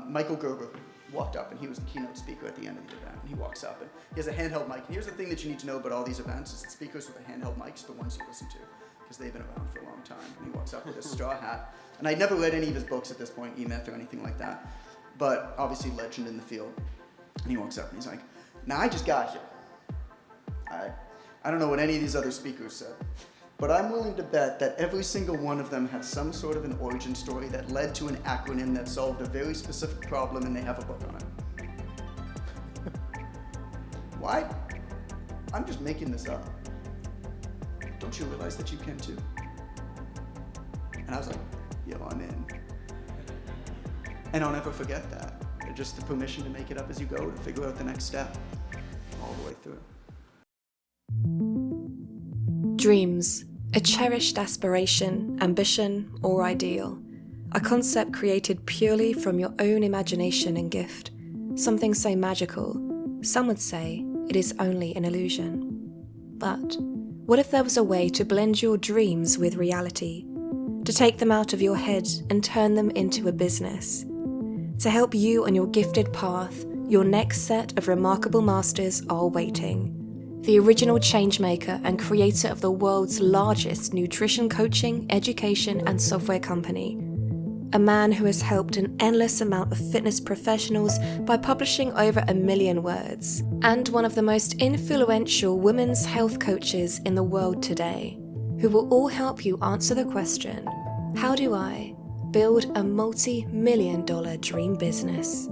Michael Gerber walked up, and he was the keynote speaker at the end of the event. And he walks up, and he has a handheld mic. And here's the thing that you need to know about all these events, is that speakers with a handheld mic are the ones you listen to, because they've been around for a long time. And he walks up with a straw hat. And I'd never read any of his books at this point, E-Myth or anything like that, but obviously legend in the field. And he walks up, and he's like, now I just got here. I don't know what any of these other speakers said, but I'm willing to bet that every single one of them had some sort of an origin story that led to an acronym that solved a very specific problem, and they have a book on it. Why? I'm just making this up. Don't you realize that you can too? And I was like, yo, I'm in. And I'll never forget that. Just the permission to make it up as you go, to figure out the next step, all the way through. Dreams, a cherished aspiration, ambition, or ideal. A concept created purely from your own imagination and gift. Something so magical, some would say it is only an illusion. But what if there was a way to blend your dreams with reality? To take them out of your head and turn them into a business? To help you on your gifted path, your next set of remarkable masters are waiting. The original changemaker and creator of the world's largest nutrition coaching, education, and software company. A man who has helped an endless amount of fitness professionals by publishing over 1 million words. And one of the most influential women's health coaches in the world today, who will all help you answer the question, how do I build a multi-million-dollar dream business?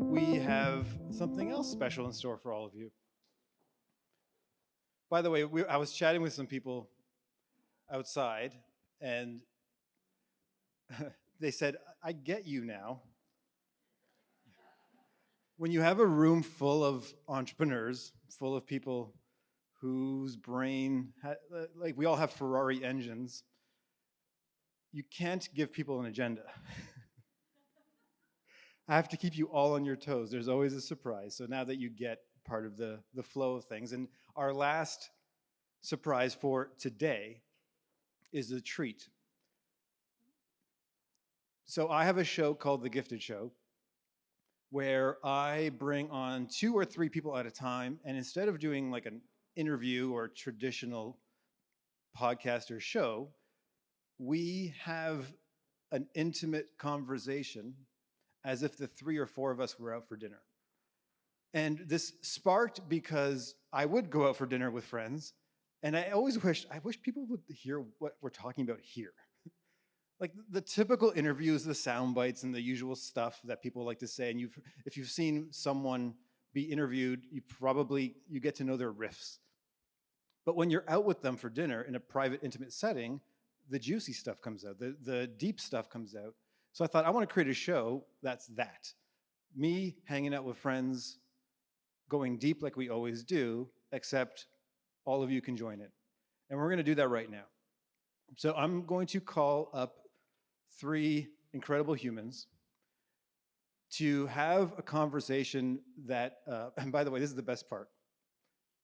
We have something else special in store for all of you. By the way, I was chatting with some people outside, and they said, I get you now. When you have a room full of entrepreneurs, full of people whose brain, like we all have Ferrari engines, you can't give people an agenda. I have to keep you all on your toes. There's always a surprise. So now that you get part of the flow of things. And our last surprise for today is a treat. So I have a show called The Gifted Show, where I bring on 2 or 3 people at a time. And instead of doing like an interview or traditional podcast or show, we have an intimate conversation as if the 3 or 4 of us were out for dinner. And this sparked because I would go out for dinner with friends, and I wish people would hear what we're talking about here. Like the typical interviews, the sound bites and the usual stuff that people like to say, and if you've seen someone be interviewed, you get to know their riffs. But when you're out with them for dinner in a private, intimate setting, the juicy stuff comes out, the deep stuff comes out. So I thought, I want to create a show that's that. Me hanging out with friends, going deep like we always do, except all of you can join it. And we're going to do that right now. So I'm going to call up 3 incredible humans to have a conversation that, and by the way, this is the best part.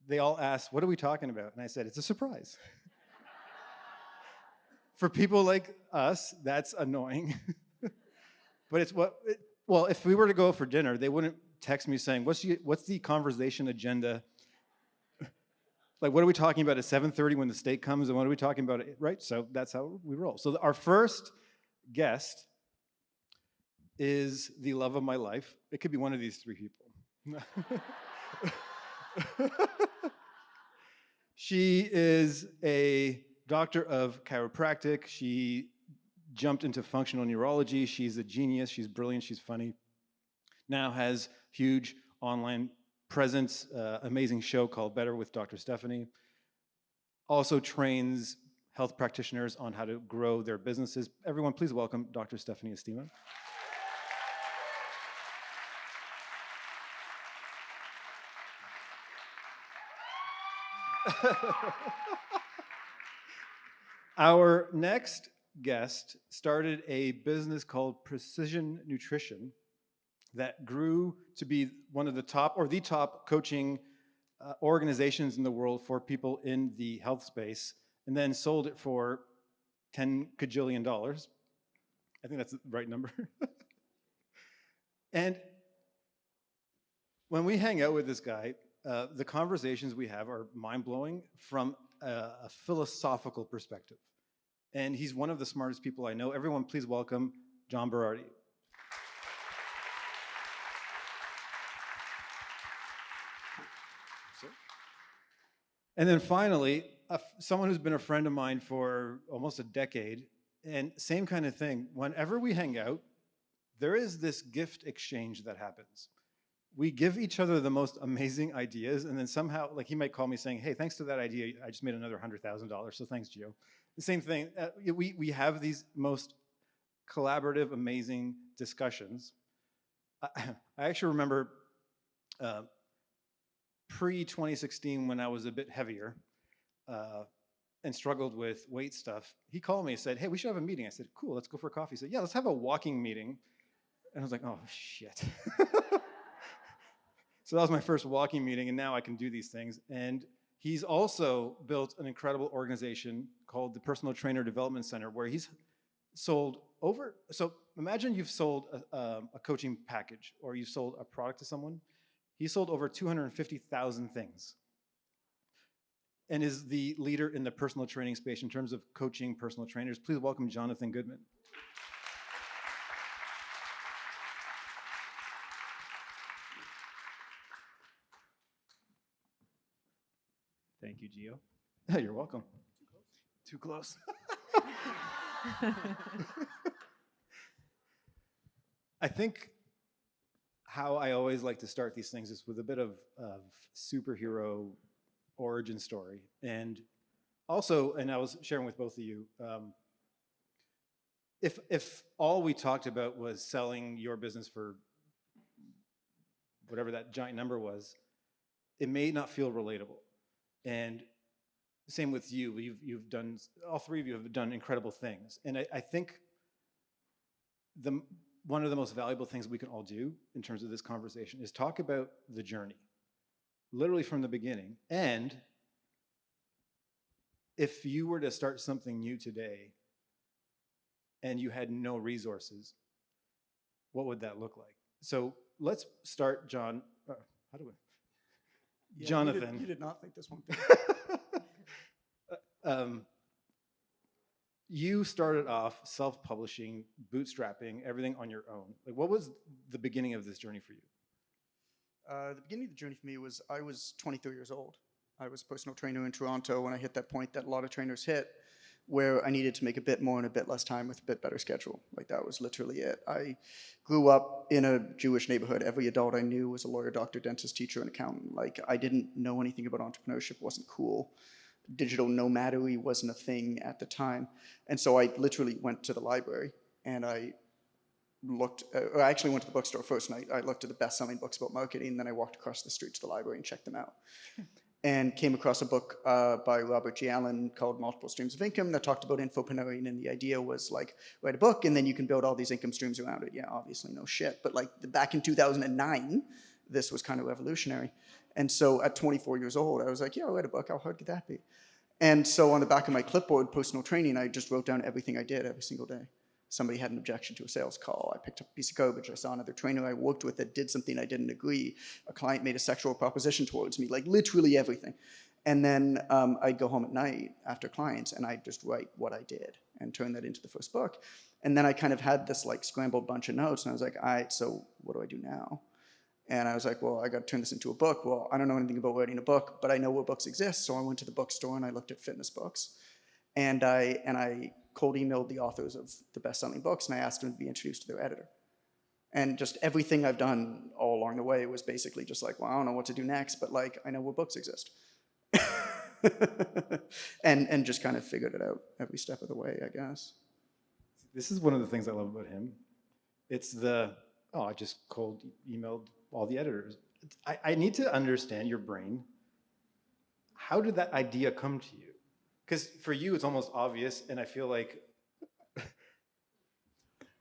They all asked, what are we talking about? And I said, it's a surprise. For people like us, that's annoying. But it's well, if we were to go for dinner, they wouldn't text me saying, what's the conversation agenda? Like, what are we talking about at 7:30 when the steak comes, and what are we talking about, right? So that's how we roll. So our first guest is the love of my life. It could be one of these 3 people. She is a doctor of chiropractic. She jumped into functional neurology. She's a genius. She's brilliant. She's funny. Now has huge online presence, amazing show called Better with Dr. Stephanie. Also trains health practitioners on how to grow their businesses. Everyone, please welcome Dr. Stephanie Estima. Our next guest started a business called Precision Nutrition that grew to be one of the top, or the top, coaching organizations in the world for people in the health space, and then sold it for $10 kajillion. I think that's the right number. And when we hang out with this guy, the conversations we have are mind-blowing from a philosophical perspective. And he's one of the smartest people I know. Everyone, please welcome John Berardi. And then finally, someone who's been a friend of mine for almost a decade, and same kind of thing. Whenever we hang out, there is this gift exchange that happens. We give each other the most amazing ideas, and then somehow, like he might call me saying, hey, thanks to that idea, I just made another $100,000, so thanks, Gio. The same thing, we have these most collaborative, amazing discussions. I actually remember pre-2016 when I was a bit heavier and struggled with weight stuff. He called me and said, hey, we should have a meeting. I said, cool, let's go for coffee. He said, yeah, let's have a walking meeting. And I was like, oh, shit. So that was my first walking meeting, and now I can do these things. And he's also built an incredible organization called the Personal Trainer Development Center, where he's sold over, so imagine you've sold a coaching package, or you've sold a product to someone. He sold over 250,000 things, and is the leader in the personal training space in terms of coaching personal trainers. Please welcome Jonathan Goodman. Thank you, Gio. Yeah, you're welcome. Too close. I think how I always like to start these things is with a bit of superhero origin story. And also, and I was sharing with both of you, if all we talked about was selling your business for whatever that giant number was, it may not feel relatable. And same with you. You've done, all three of you have done incredible things. And I think one of the most valuable things we can all do in terms of this conversation is talk about the journey, literally from the beginning. And if you were to start something new today and you had no resources, what would that look like? So let's start, John. How do we? Yeah, Jonathan. You did not think this one. You started off self-publishing, bootstrapping, everything on your own. Like, what was the beginning of this journey for you? The beginning of the journey for me was I was 23 years old. I was a personal trainer in Toronto when I hit that point that a lot of trainers hit, where I needed to make a bit more in a bit less time with a bit better schedule. Like, that was literally it. I grew up in a Jewish neighborhood. Every adult I knew was a lawyer, doctor, dentist, teacher, and accountant. Like, I didn't know anything about entrepreneurship. It wasn't cool. Digital nomadery wasn't a thing at the time. And so I literally went to the library and I looked, I actually went to the bookstore first, and I looked at the best-selling books about marketing, and then I walked across the street to the library and checked them out. And came across a book by Robert G. Allen called Multiple Streams of Income that talked about infopreneuring, and the idea was like, write a book and then you can build all these income streams around it. Yeah, obviously no shit, but like back in 2009, this was kind of revolutionary. And so at 24 years old, I was like, yeah, I'll write a book, how hard could that be? And so on the back of my clipboard, personal training, I just wrote down everything I did every single day. Somebody had an objection to a sales call. I picked up a piece of garbage. I saw another trainer I worked with that did something I didn't agree. A client made a sexual proposition towards me, like literally everything. And then I'd go home at night after clients and I'd just write what I did and turn that into the first book. And then I kind of had this like scrambled bunch of notes, and I was like, all right, so what do I do now? And I was like, well, I got to turn this into a book. Well, I don't know anything about writing a book, but I know where books exist. So I went to the bookstore and I looked at fitness books. And I cold emailed the authors of the best-selling books, and I asked them to be introduced to their editor. And just everything I've done all along the way was basically just like, well, I don't know what to do next, but like, I know where books exist. and just kind of figured it out every step of the way, I guess. This is one of the things I love about him. It's I just cold emailed all the editors. I need to understand your brain. How did that idea come to you? Because for you, it's almost obvious, and I feel like...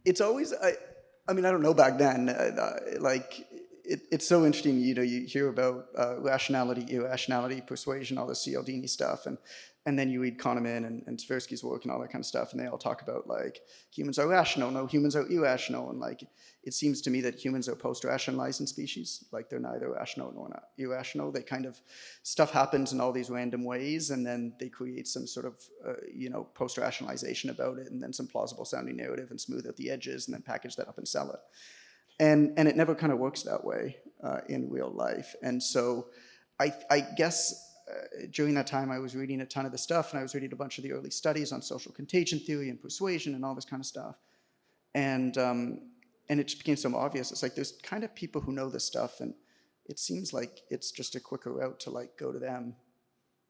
It's always, I mean, I don't know back then, like, it's so interesting, you hear about rationality, irrationality, persuasion, all the Cialdini stuff, and then you read Kahneman and Tversky's work and all that kind of stuff, and they all talk about like humans are rational, no, humans are irrational, and like it seems to me that humans are post-rationalizing species, like they're neither rational nor not irrational. They kind of, stuff happens in all these random ways, and then they create some sort of post-rationalization about it, and then some plausible sounding narrative and smooth out the edges, and then package that up and sell it. And it never kind of works that way in real life. And so I guess during that time I was reading a ton of the stuff, and I was reading a bunch of the early studies on social contagion theory and persuasion and all this kind of stuff. And it just became so obvious. It's like there's kind of people who know this stuff, and it seems like it's just a quicker route to like go to them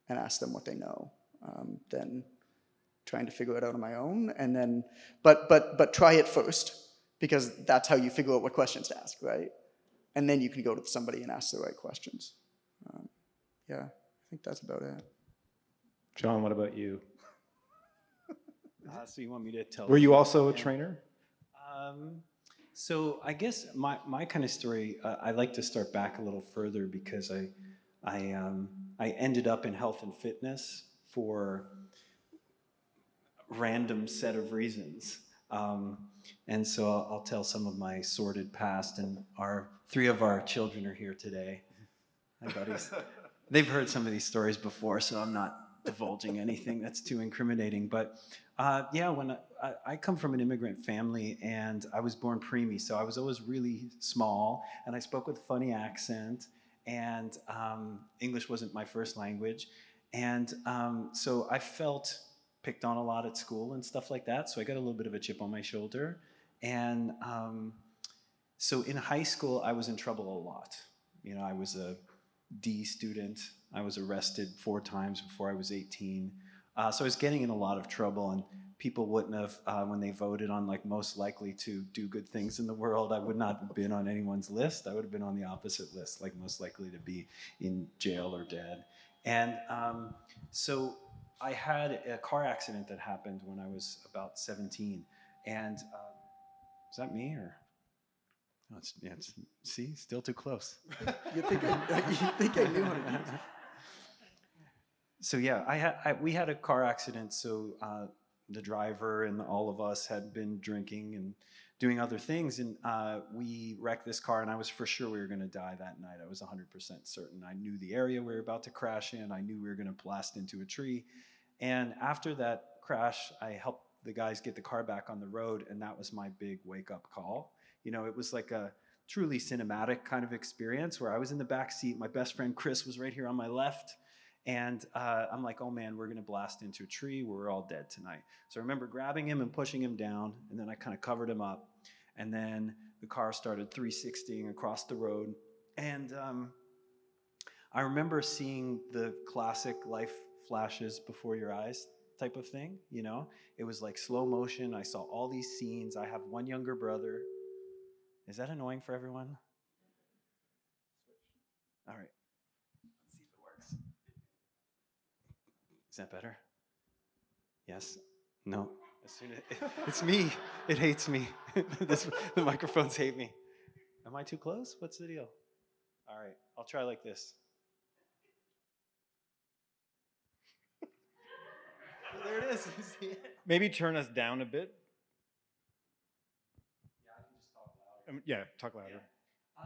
and ask them what they know than trying to figure it out on my own. And then, but try it first, because that's how you figure out what questions to ask, right? And then you can go to somebody and ask the right questions. Yeah, I think that's about it. John, what about you? So you want me to tell? Were you also a trainer? So I guess my kind of story, I like to start back a little further, because I ended up in health and fitness for a random set of reasons. And so I'll tell some of my sordid past, and three of our children are here today. My buddies. They've heard some of these stories before, so I'm not divulging anything that's too incriminating. But yeah, when I come from an immigrant family, and I was born preemie, so I was always really small, and I spoke with a funny accent, and English wasn't my first language. And so I felt picked on a lot at school and stuff like that, so I got a little bit of a chip on my shoulder. And so in high school, I was in trouble a lot. I was a D student. I was arrested 4 times before I was 18. So I was getting in a lot of trouble, and people wouldn't have, when they voted on like most likely to do good things in the world, I would not have been on anyone's list. I would have been on the opposite list, like most likely to be in jail or dead. And so I had a car accident that happened when I was about 17. And is that me, or? No, see, still too close. You think I knew what it is. So yeah, we had a car accident. So the driver and all of us had been drinking and doing other things, and we wrecked this car, and I was for sure we were going to die that night. I was 100% certain. I knew the area we were about to crash in. I knew we were going to blast into a tree. And after that crash, I helped the guys get the car back on the road, and that was my big wake-up call. It was like a truly cinematic kind of experience where I was in the back seat. My best friend Chris was right here on my left, and I'm like, oh man, we're going to blast into a tree. We're all dead tonight. So I remember grabbing him and pushing him down, and then I kind of covered him up, and then the car started 360ing across the road. And I remember seeing the classic life flashes before your eyes type of thing, It was like slow motion. I saw all these scenes. I have one younger brother. Is that annoying for everyone? All right. Let's see if it works. Is that better? Yes? No? It's me. It hates me. The microphones hate me. Am I too close? What's the deal? All right. I'll try like this. There it is. You see it? Maybe turn us down a bit. Yeah, I can just talk louder. Yeah, talk louder. Yeah.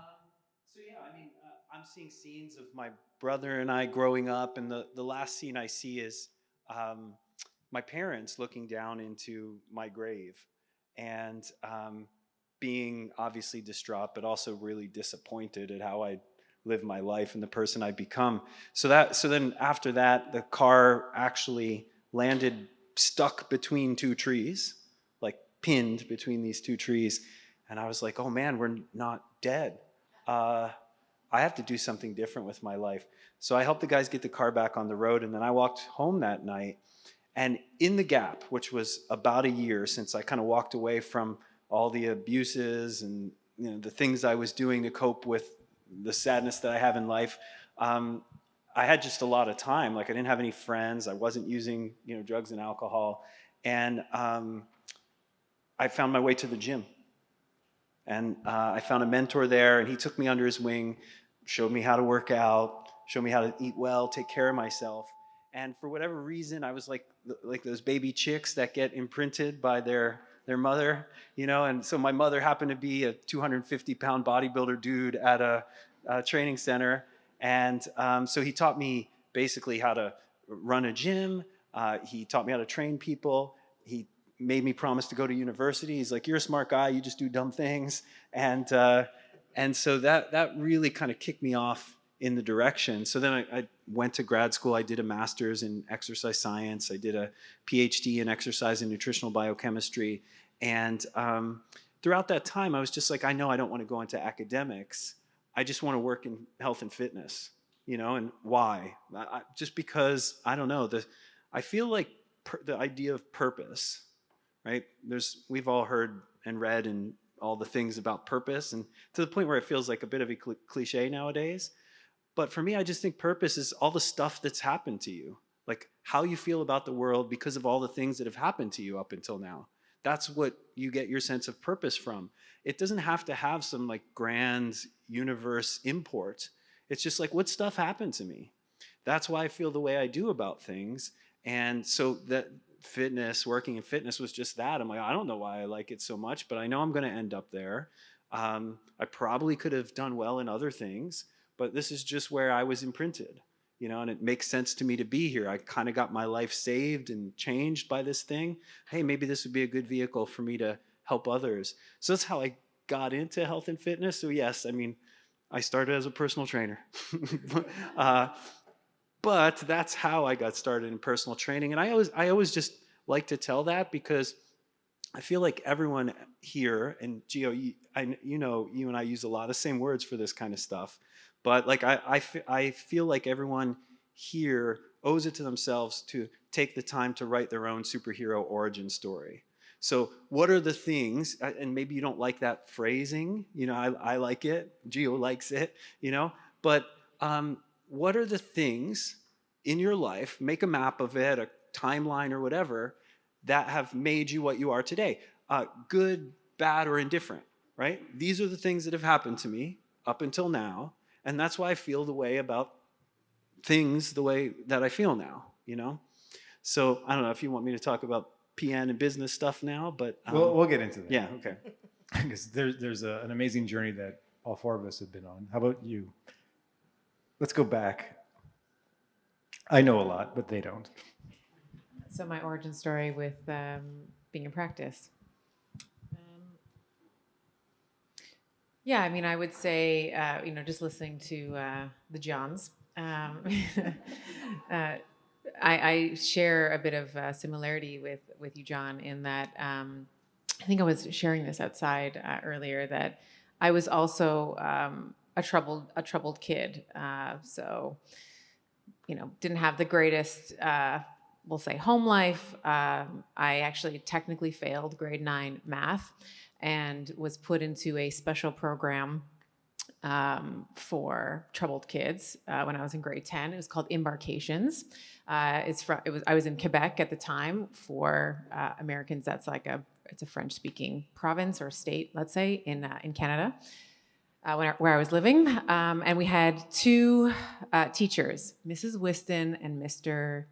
So yeah, I mean, I'm seeing scenes of my brother and I growing up, and the last scene I see is my parents looking down into my grave, and being obviously distraught, but also really disappointed at how I lived my life and the person I'd become. So then after that, the car actually landed stuck between 2 trees, like pinned between these 2 trees. And I was like, oh man, we're not dead. I have to do something different with my life. So I helped the guys get the car back on the road, and then I walked home that night. And in the gap, which was about a year since I kind of walked away from all the abuses and the things I was doing to cope with the sadness that I have in life, I had just a lot of time. Like I didn't have any friends. I wasn't using drugs and alcohol. And I found my way to the gym. And I found a mentor there, and he took me under his wing, showed me how to work out, showed me how to eat well, take care of myself. And for whatever reason, I was like those baby chicks that get imprinted by their mother, you know. And so my mother happened to be a 250-pound bodybuilder dude at a training center. And so he taught me basically how to run a gym. He taught me how to train people. He made me promise to go to university. He's like, you're a smart guy, you just do dumb things. And so that really kind of kicked me off in the direction. So then I went to grad school. I did a master's in exercise science. I did a PhD in exercise and nutritional biochemistry. And throughout that time, I was just like, I know I don't want to go into academics. I just want to work in health and fitness, you know. And why? Just because, I don't know, I feel like the idea of purpose, right? We've all heard and read and all the things about purpose, and to the point where it feels like a bit of a cliche nowadays. But for me, I just think purpose is all the stuff that's happened to you, like how you feel about the world because of all the things that have happened to you up until now. That's what you get your sense of purpose from. It doesn't have to have some like grand universe import. It's just like, what stuff happened to me? That's why I feel the way I do about things. And so that working in fitness was just that. I'm like, I don't know why I like it so much, but I know I'm going to end up there. I probably could have done well in other things, but this is just where I was imprinted, you know, and it makes sense to me to be here. I kind of got my life saved and changed by this thing. Hey, maybe this would be a good vehicle for me to help others. So that's how I got into health and fitness. So yes, I mean, I started as a personal trainer, but that's how I got started in personal training. And I always just like to tell that because I feel like everyone here, and Gio, you know, you and I use a lot of the same words for this kind of stuff. But like I feel like everyone here owes it to themselves to take the time to write their own superhero origin story. So what are the things, and maybe you don't like that phrasing, you know, I like it, Gio likes it, you know, but what are the things in your life, make a map of it, a timeline or whatever, that have made you what you are today? Good, bad, or indifferent, right? These are the things that have happened to me up until now. And that's why I feel the way about things the way that I feel now, you know? So I don't know if you want me to talk about PN and business stuff now, but... we'll get into that. Yeah, okay. Because there's an amazing journey that all four of us have been on. How about you? Let's go back. I know a lot, but they don't. So my origin story with being in practice. Yeah, I mean, I would say, you know, just listening to the Johns, I share a bit of similarity with you, John, in that I think I was sharing this outside earlier, that I was also a troubled kid. So, you know, didn't have the greatest, we'll say, home life. I actually technically failed grade 9 math and was put into a special program for troubled kids when I was in grade 10. It was called Embarcations. I was in Quebec at the time. For Americans, that's like it's a French-speaking province or state, let's say, in Canada, where I was living. And we had two teachers, Mrs. Whiston and Mrs.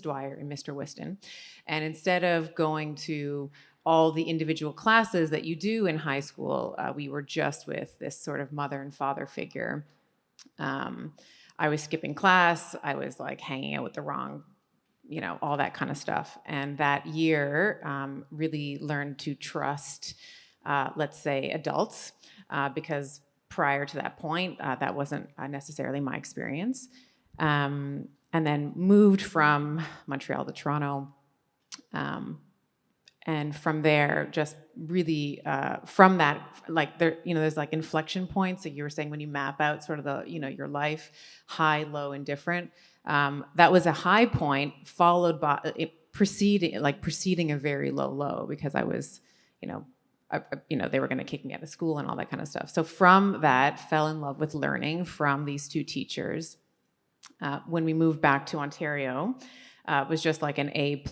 Dwyer and Mr. Whiston. And instead of going to all the individual classes that you do in high school, we were just with this sort of mother and father figure. I was skipping class. I was like hanging out with the wrong, you know, all that kind of stuff. And that year really learned to trust, let's say, adults, because prior to that point, that wasn't necessarily my experience. And then moved from Montreal to Toronto. And from there, just really from that, like there, you know, there's like inflection points that you were saying when you map out sort of the, you know, your life, high, low, and different. That was a high point followed by preceding a very low low, because I was, you know, they were going to kick me out of school and all that kind of stuff. So from that, fell in love with learning from these two teachers. When we moved back to Ontario, it was just like an A+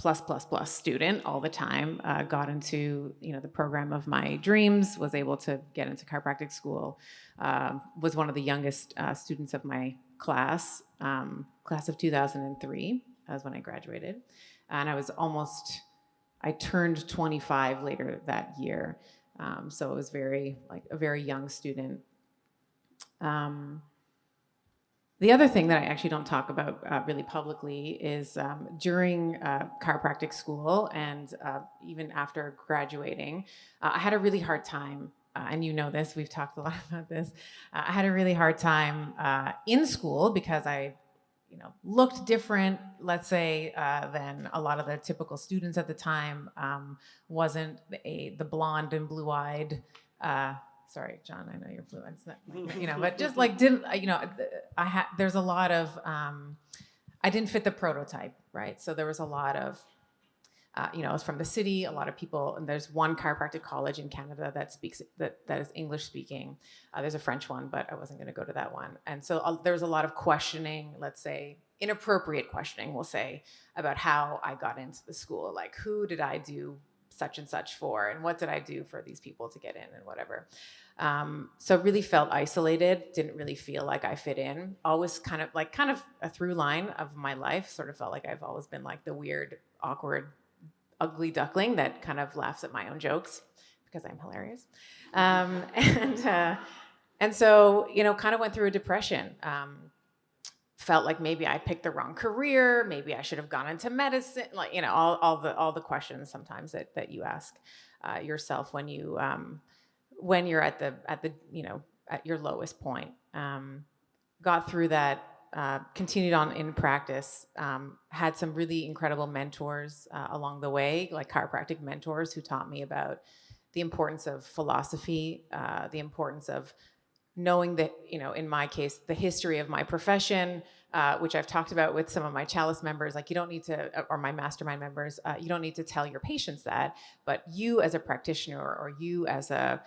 plus student all the time. Got into the program of my dreams. Was able to get into chiropractic school. Was one of the youngest students of my class. Class of 2003 was when I graduated, and I turned 25 later that year. So it was a very young student. The other thing that I actually don't talk about really publicly is during chiropractic school and even after graduating, I had a really hard time, and you know this, we've talked a lot about this. I had a really hard time in school because I looked different, let's say, than a lot of the typical students at the time. Wasn't the blonde and blue-eyed. Sorry, John, I know you're blue. It's not, but just didn't, there's a lot of, I didn't fit the prototype, right? So there was a lot of, I was from the city, a lot of people, and there's one chiropractic college in Canada that is English speaking. There's a French one, but I wasn't going to go to that one. And so there was a lot of questioning, let's say, inappropriate questioning, we'll say, about how I got into the school. Like, who did I do such and such for, and what did I do for these people to get in, and whatever. So really felt isolated, didn't really feel like I fit in. Always kind of a through line of my life, sort of felt like I've always been like the weird, awkward, ugly duckling that kind of laughs at my own jokes because I'm hilarious. And so, kind of went through a depression. Felt like maybe I picked the wrong career, maybe I should have gone into medicine, all the questions sometimes that you ask yourself when you're at your lowest point. Got through that, continued on in practice, had some really incredible mentors along the way, like chiropractic mentors who taught me about the importance of philosophy, the importance of knowing that, in my case, the history of my profession, which I've talked about with some of my Chalice members, like you don't need to, or my mastermind members, you don't need to tell your patients that, but you as a practitioner or you as a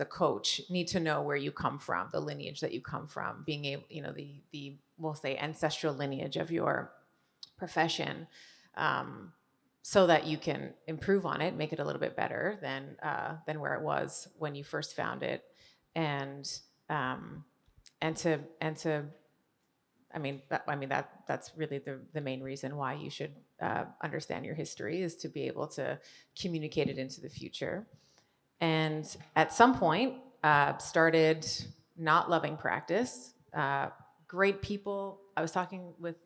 coach need to know where you come from, the lineage that you come from, being able, the we'll say ancestral lineage of your profession, so that you can improve on it, make it a little bit better than where it was when you first found it. That's really the main reason why you should understand your history, is to be able to communicate it into the future. And at some point, started not loving practice. Great people. I was talking with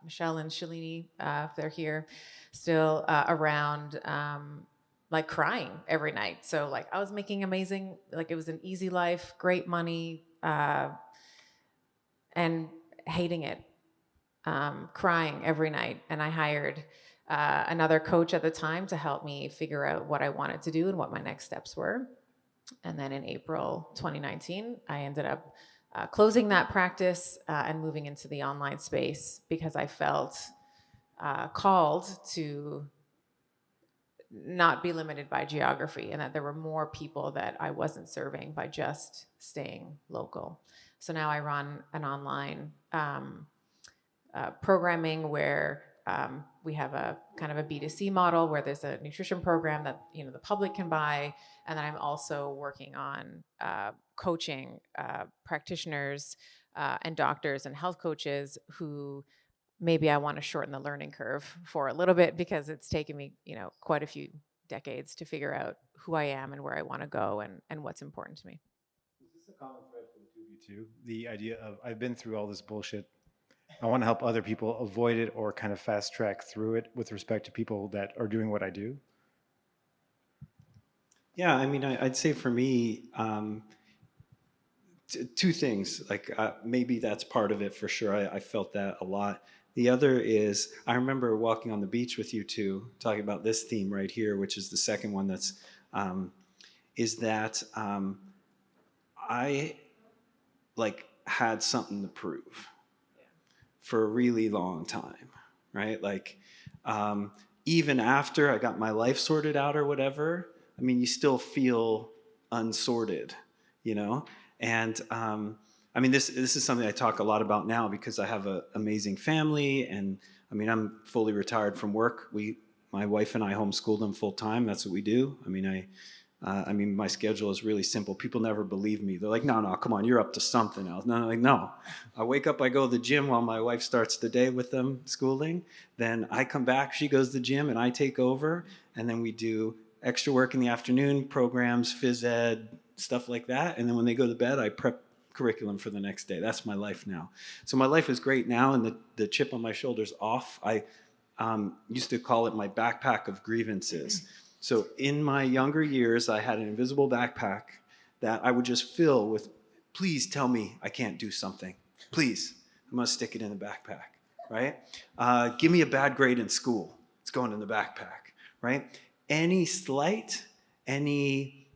Michelle and Shalini, if they're here, still around. Like crying every night. So like I was making amazing, like it was an easy life, great money, and hating it, crying every night. And I hired another coach at the time to help me figure out what I wanted to do and what my next steps were. And then in April 2019, I ended up closing that practice and moving into the online space because I felt called to not be limited by geography, and that there were more people that I wasn't serving by just staying local. So now I run an online programming where we have a kind of a B2C model where there's a nutrition program that the public can buy, and then I'm also working on coaching practitioners and doctors and health coaches who maybe I want to shorten the learning curve for a little bit, because it's taken me, quite a few decades to figure out who I am and where I want to go and what's important to me. Is this a common thread for the two of you too? The idea of, I've been through all this bullshit. I want to help other people avoid it or kind of fast track through it with respect to people that are doing what I do. Yeah, I mean, I'd say for me, two things. Like maybe that's part of it for sure. I felt that a lot. The other is, I remember walking on the beach with you two, talking about this theme right here, which is the second one. That's is that I like had something to prove for a really long time, right? Like even after I got my life sorted out or whatever, I mean, you still feel unsorted, And I mean, this is something I talk a lot about now because I have an amazing family and I mean, I'm fully retired from work. My wife and I homeschool them full time. That's what we do. I mean, my schedule is really simple. People never believe me. They're like, no, come on, you're up to something else. No, like, no. I wake up, I go to the gym while my wife starts the day with them schooling. Then I come back, she goes to the gym, and I take over. And then we do extra work in the afternoon, programs, phys ed, stuff like that. And then when they go to bed, I prep curriculum for the next day. That's my life now. So my life is great now, and the chip on my shoulder's off. I used to call it my backpack of grievances. So in my younger years, I had an invisible backpack that I would just fill with, please tell me I can't do something. Please, I'm gonna stick it in the backpack, right? Give me a bad grade in school. It's going in the backpack, right? Any slight, any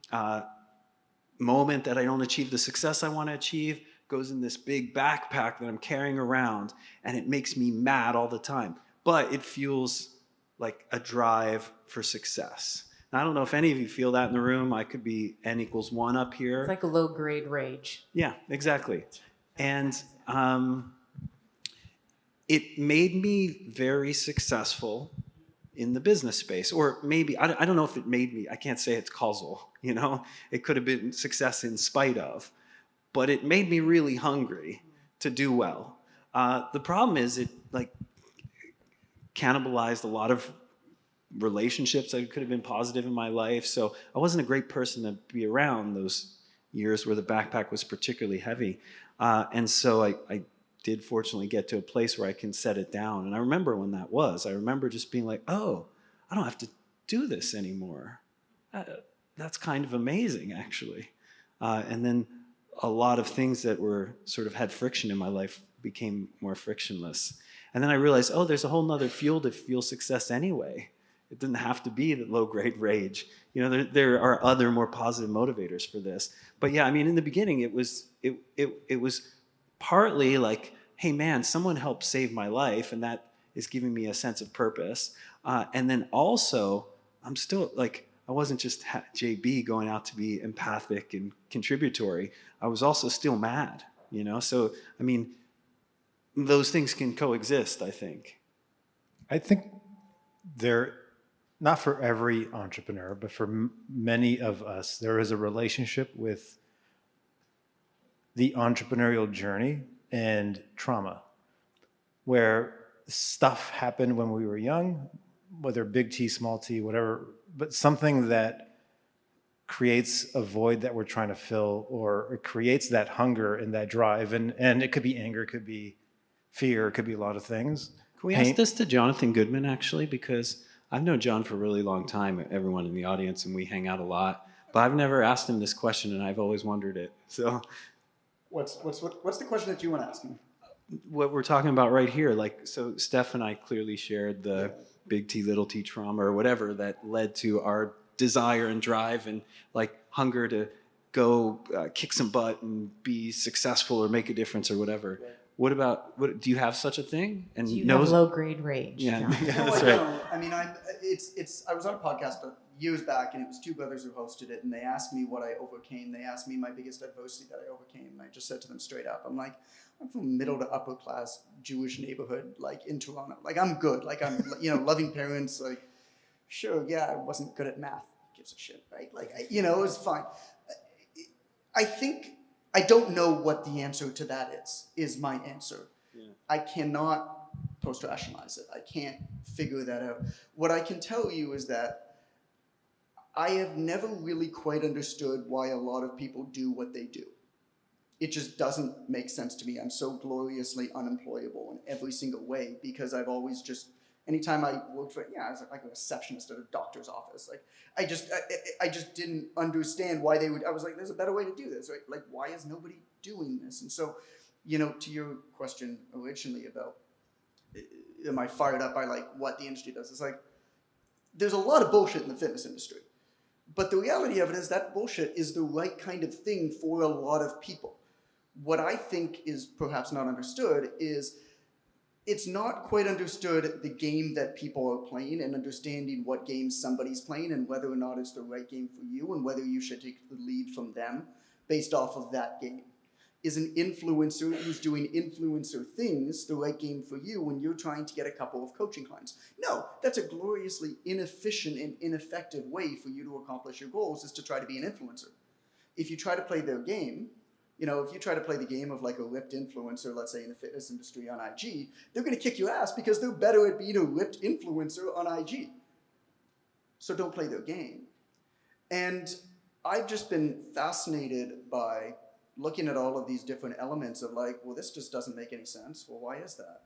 moment that I don't achieve the success I wanna achieve goes in this big backpack that I'm carrying around, and it makes me mad all the time. But it fuels like a drive for success. Now, I don't know if any of you feel that in the room. I could be N=1 up here. It's like a low-grade rage. Yeah, exactly. And it made me very successful in the business space. Or maybe, I don't know if it made me, I can't say it's causal, you know? It could have been success in spite of. But it made me really hungry to do well. The problem is it like cannibalized a lot of relationships that could have been positive in my life. So I wasn't a great person to be around those years where the backpack was particularly heavy. And so I did fortunately get to a place where I can set it down. And I remember when that was. I remember just being like, oh, I don't have to do this anymore. That's kind of amazing, actually. And then a lot of things that were sort of had friction in my life became more frictionless. And then I realized, oh, there's a whole nother fuel to fuel success anyway. It didn't have to be the low-grade rage. You know, there are other more positive motivators for this. But yeah, I mean, in the beginning, it was partly like, hey man, someone helped save my life, and that is giving me a sense of purpose. And then also, I'm still like, I wasn't just JB going out to be empathic and contributory. I was also still mad, you know? So, I mean, those things can coexist, I think. I think not for every entrepreneur, but for many of us, there is a relationship with the entrepreneurial journey and trauma, where stuff happened when we were young, whether big T, small t, whatever, but something that creates a void that we're trying to fill, or it creates that hunger and that drive. And it could be anger, it could be fear, it could be a lot of things. Can we ask this to Jonathan Goodman, actually? Because I've known John for a really long time, everyone in the audience, and we hang out a lot. But I've never asked him this question, and I've always wondered it. So, What's the question that you want to ask me? What we're talking about right here, like, so Steph and I clearly shared the big T, little t trauma or whatever that led to our desire and drive and like hunger to go kick some butt and be successful or make a difference or whatever. Right. Do you have such a thing? And do you have low-grade rage? Yeah, yeah, that's right. I mean, I was on a podcast years back, and it was two brothers who hosted it, and they asked me what I overcame. They asked me my biggest adversity that I overcame, and I just said to them straight up, I'm like, I'm from a middle to upper class Jewish neighborhood, like in Toronto. Like I'm good. Like I'm, loving parents. Like, sure, yeah, I wasn't good at math. Who gives a shit, right? Like, it was fine. I think I don't know what the answer to that is my answer. Yeah. I cannot post-rationalize it. I can't figure that out. What I can tell you is that I have never really quite understood why a lot of people do what they do. It just doesn't make sense to me. I'm so gloriously unemployable in every single way because I've always just, anytime I worked I was like a receptionist at a doctor's office. Like I just didn't understand why they would. I was like, there's a better way to do this, right? Like, why is nobody doing this? And so, to your question originally about, am I fired up by like what the industry does? It's like, there's a lot of bullshit in the fitness industry, but the reality of it is that bullshit is the right kind of thing for a lot of people. What I think is perhaps not understood is it's not quite understood the game that people are playing and understanding what game somebody's playing and whether or not it's the right game for you and whether you should take the lead from them based off of that game. is an influencer who's doing influencer things the right game for you when you're trying to get a couple of coaching clients. No, that's a gloriously inefficient and ineffective way for you to accomplish your goals, is to try to be an influencer. If you try to play their game, if you try to play the game of like a ripped influencer, let's say in the fitness industry on IG, they're going to kick your ass because they're better at being a ripped influencer on IG. So don't play their game. And I've just been fascinated by looking at all of these different elements of like, well, this just doesn't make any sense. Well, why is that?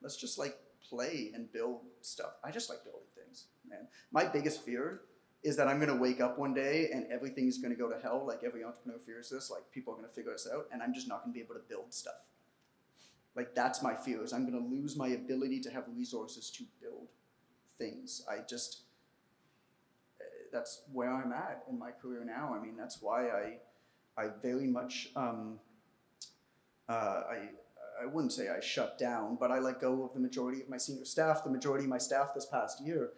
Let's just like play and build stuff. I just like building things, man. My biggest fear is that I'm going to wake up one day and everything's going to go to hell, like every entrepreneur fears this, like people are going to figure us out, and I'm just not going to be able to build stuff. Like that's my fear, is I'm going to lose my ability to have resources to build things. That's where I'm at in my career now. I mean, that's why I very much, I wouldn't say I shut down, but I let go of the majority of my senior staff, the majority of my staff this past year.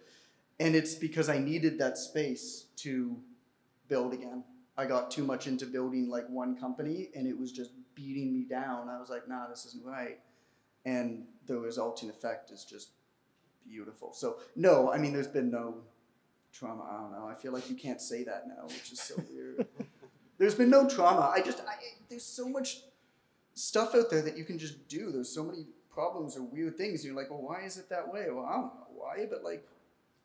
And it's because I needed that space to build again. I got too much into building like one company and it was just beating me down. I was like, nah, this isn't right. And the resulting effect is just beautiful. So no, I mean, there's been no trauma. I don't know. I feel like you can't say that now, which is so weird. There's been no trauma. There's so much stuff out there that you can just do. There's so many problems or weird things. You're like, well, why is it that way? Well, I don't know why, but like,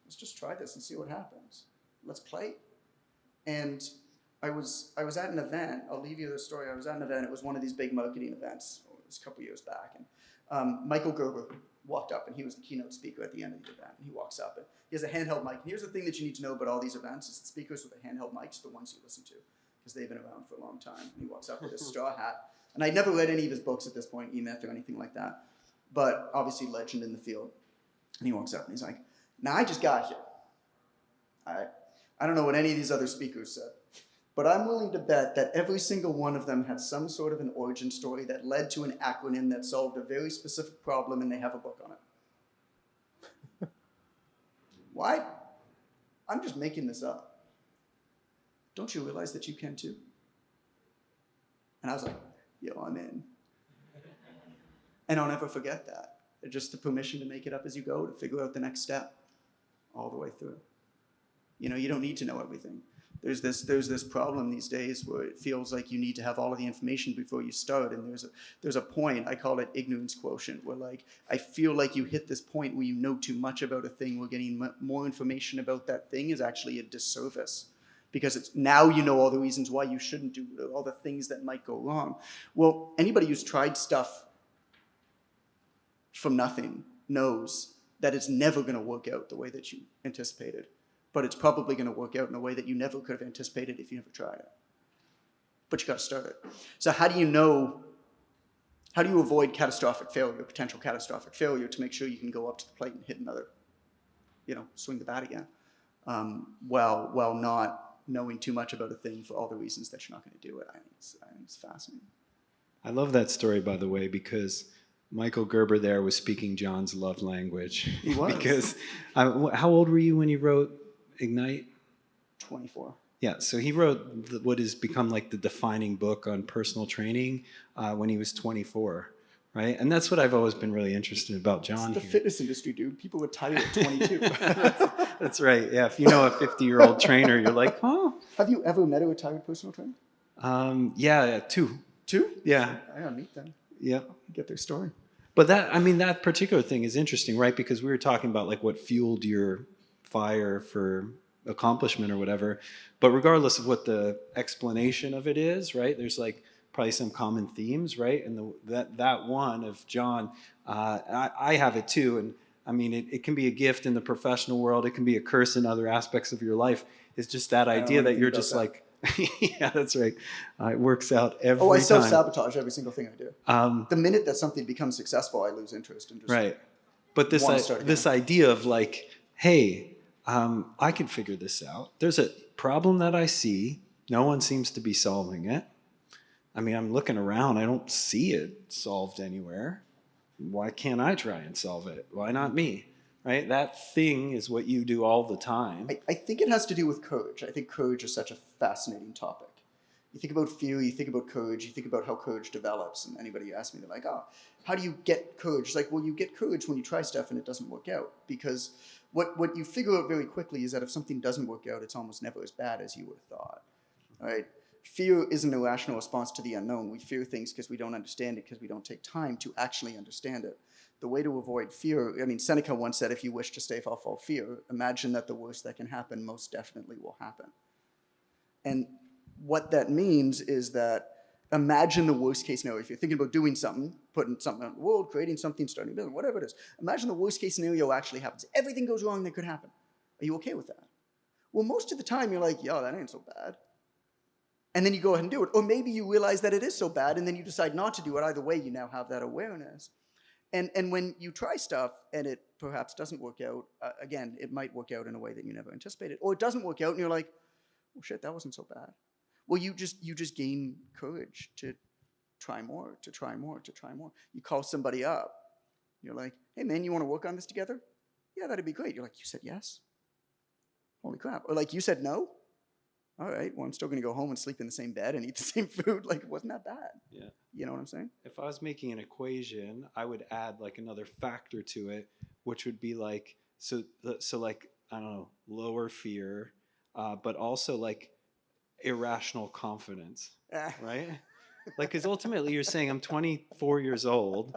let's just try this and see what happens. Let's play. And I was at an event. I'll leave you the story. I was at an event. It was one of these big marketing events. It was a couple years back. And Michael Gerber walked up, and he was the keynote speaker at the end of the event. And he walks up, and he has a handheld mic. And here's the thing that you need to know about all these events, is the speakers with the handheld mics, the ones you listen to, because they've been around for a long time. And he walks up with his straw hat. And I'd never read any of his books at this point, E-Myth or anything like that, but obviously legend in the field. And he walks up, and he's like, now I just got here. I don't know what any of these other speakers said, but I'm willing to bet that every single one of them had some sort of an origin story that led to an acronym that solved a very specific problem, and they have a book on it. Why? I'm just making this up. Don't you realize that you can too? And I was like, yo, I'm in. And I'll never forget that. Just the permission to make it up as you go, to figure out the next step all the way through. You don't need to know everything. There's this problem these days where it feels like you need to have all of the information before you start, and there's a point, I call it ignorance quotient, where like I feel like you hit this point where you know too much about a thing, where getting more information about that thing is actually a disservice, because it's now you know all the reasons why you shouldn't do it, all the things that might go wrong. Well, anybody who's tried stuff from nothing knows that it's never going to work out the way that you anticipated. But it's probably going to work out in a way that you never could have anticipated if you never tried it. But you got to start it. So how do you avoid catastrophic failure, potential catastrophic failure, to make sure you can go up to the plate and hit another, swing the bat again, while not knowing too much about a thing for all the reasons that you're not going to do it? I think it's fascinating. I love that story, by the way, because Michael Gerber there was speaking John's love language. He was. Because how old were you when you wrote Ignite? 24. Yeah, so he wrote what has become like the defining book on personal training when he was 24, right? And that's what I've always been really interested about John. It's the fitness industry, dude. People retire at 22. That's right. Yeah, if you know a 50-year-old trainer, you're like, huh? Have you ever met a retired personal trainer? Yeah, two. Two? Yeah. I gotta meet them. Yeah. Get their story. But that particular thing is interesting, right? Because we were talking about like what fueled your fire for accomplishment or whatever. But regardless of what the explanation of it is, right? There's like probably some common themes, right? And that one of John, I have it too. And I mean, it can be a gift in the professional world. It can be a curse in other aspects of your life. It's just that idea that you're just like, yeah, that's right. It works out every time. I self-sabotage every single thing I do. The minute that something becomes successful, I lose interest and just right. But this idea of like, hey, I can figure this out. There's a problem that I see. No one seems to be solving it. I mean, I'm looking around. I don't see it solved anywhere. Why can't I try and solve it? Why not me? Right? That thing is what you do all the time. I think it has to do with courage. I think courage is such a fascinating topic, You think about fear, you think about courage, you think about how courage develops. And anybody asks me, they're like, oh, how do you get courage? It's like, well, you get courage when you try stuff and it doesn't work out. Because what you figure out very quickly is that if something doesn't work out, it's almost never as bad as you would have thought. All right? Fear is an irrational response to the unknown. We fear things because we don't understand it, because we don't take time to actually understand it. The way to avoid fear, I mean, Seneca once said, if you wish to stave off all fear, imagine that the worst that can happen most definitely will happen. And what that means is that imagine the worst case scenario. If you're thinking about doing something, putting something out in the world, creating something, starting a business, whatever it is, imagine the worst case scenario actually happens. Everything goes wrong that could happen. Are you okay with that? Well, most of the time you're like, yo, that ain't so bad. And then you go ahead and do it. Or maybe you realize that it is so bad and then you decide not to do it. Either way, you now have that awareness. And when you try stuff and it perhaps doesn't work out, again, it might work out in a way that you never anticipated. Or it doesn't work out and you're like, oh shit, that wasn't so bad. Well, you just gain courage to try more, to try more, to try more. You call somebody up. You're like, hey man, you want to work on this together? Yeah, that'd be great. You're like, you said yes? Holy crap. Or like, you said no? All right, well, I'm still going to go home and sleep in the same bed and eat the same food. Like, it wasn't that bad. Yeah. You know what I'm saying? If I was making an equation, I would add like another factor to it, which would be like, so like, I don't know, lower fear, but also like irrational confidence, right? Like, because ultimately you're saying I'm 24 years old.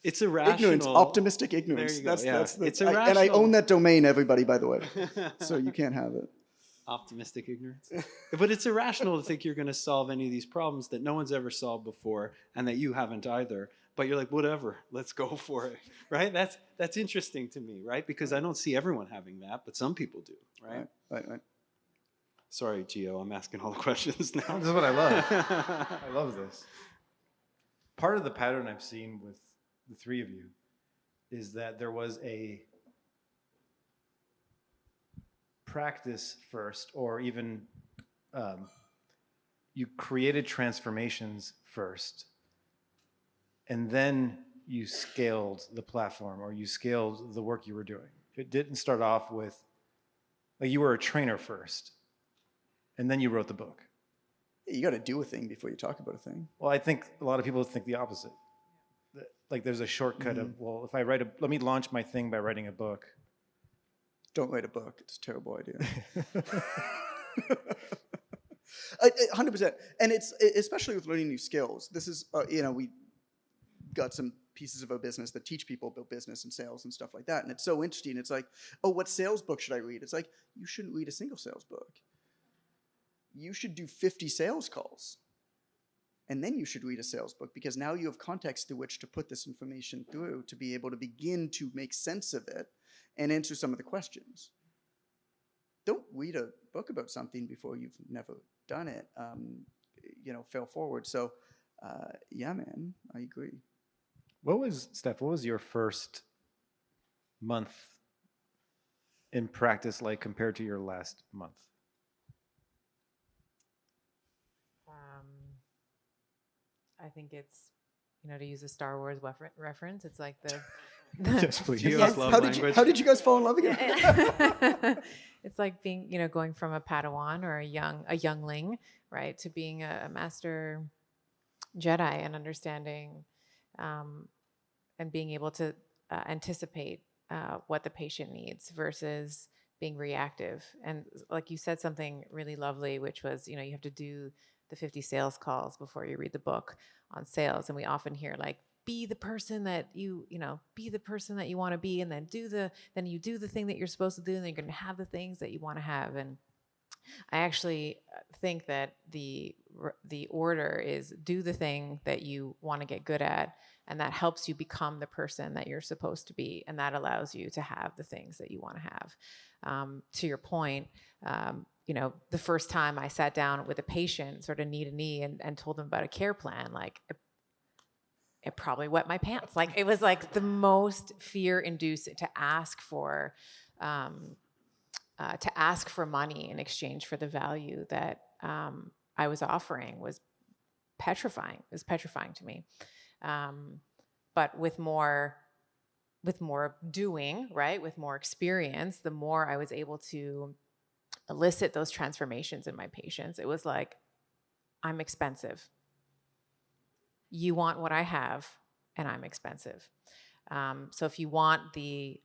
It's irrational. Ignorance, optimistic ignorance. There you go. That's It's irrational. And I own that domain, everybody, by the way. So you can't have it. Optimistic ignorance. But it's irrational to think you're going to solve any of these problems that no one's ever solved before and that you haven't either. But you're like, whatever, let's go for it, right? That's interesting to me, right? Because I don't see everyone having that, but some people do, right? Right. Sorry, Gio, I'm asking all the questions now. This is what I love. I love this. Part of the pattern I've seen with the three of you is that there was a practice first, or even you created transformations first, and then you scaled the platform, or you scaled the work you were doing. It didn't start off with, like, you were a trainer first, and then you wrote the book. You got to do a thing before you talk about a thing. Well, I think a lot of people think the opposite. Like, there's a shortcut of, well, if I let me launch my thing by writing a book. Don't write a book. It's a terrible idea. 100%. And it's especially with learning new skills. This is, we got some pieces of our business that teach people about business and sales and stuff like that. And it's so interesting. It's like, oh, what sales book should I read? It's like, you shouldn't read a single sales book. You should do 50 sales calls. And then you should read a sales book, because now you have context through which to put this information through to be able to begin to make sense of it and answer some of the questions. Don't read a book about something before you've never done it. Fail forward. So, yeah, man, I agree. Steph, what was your first month in practice like compared to your last month? I think it's, to use a Star Wars reference, it's like the Yes, please. Yes. How did you guys fall in love again? It's like being, going from a Padawan or a youngling, right, to being a master Jedi, and understanding and being able to anticipate what the patient needs versus being reactive. And like you said something really lovely, which was, you have to do the 50 sales calls before you read the book on sales. And we often hear like, be the person that be the person that you want to be, and then you do the thing that you're supposed to do, and then you're going to have the things that you want to have. And I actually think that the order is do the thing that you want to get good at, and that helps you become the person that you're supposed to be, and that allows you to have the things that you want to have. To your point, the first time I sat down with a patient, sort of knee to knee, and told them about a care plan, like it probably wet my pants. Like, it was like the most fear-inducing to ask for money in exchange for the value that I was offering was petrifying. It was petrifying to me. But with more doing, right, with more experience, the more I was able to elicit those transformations in my patients. It was like, I'm expensive. You want what I have, and I'm expensive. So if you want the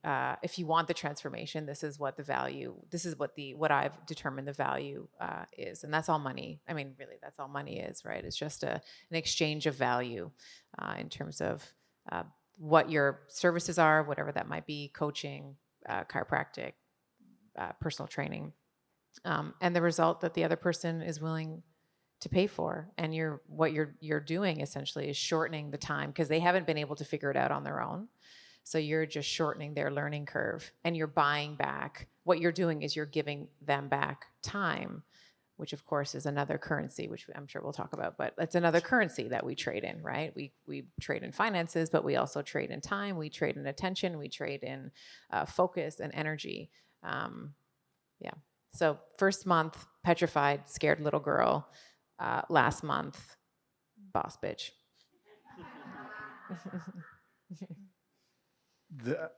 transformation, this is what the value, what I've determined the value is, and that's all money. I mean, really, that's all money is, right? It's just an exchange of value in terms of what your services are, whatever that might be, coaching, chiropractic, personal training, and the result that the other person is willing to pay for. And what you're doing essentially is shortening the time, because they haven't been able to figure it out on their own. So you're just shortening their learning curve, and you're buying back. What you're doing is you're giving them back time, which of course is another currency, which I'm sure we'll talk about, but it's another currency that we trade in, right? We trade in finances, but we also trade in time, we trade in attention, we trade in focus and energy. Yeah. So first month, petrified, scared little girl. Last month, boss bitch.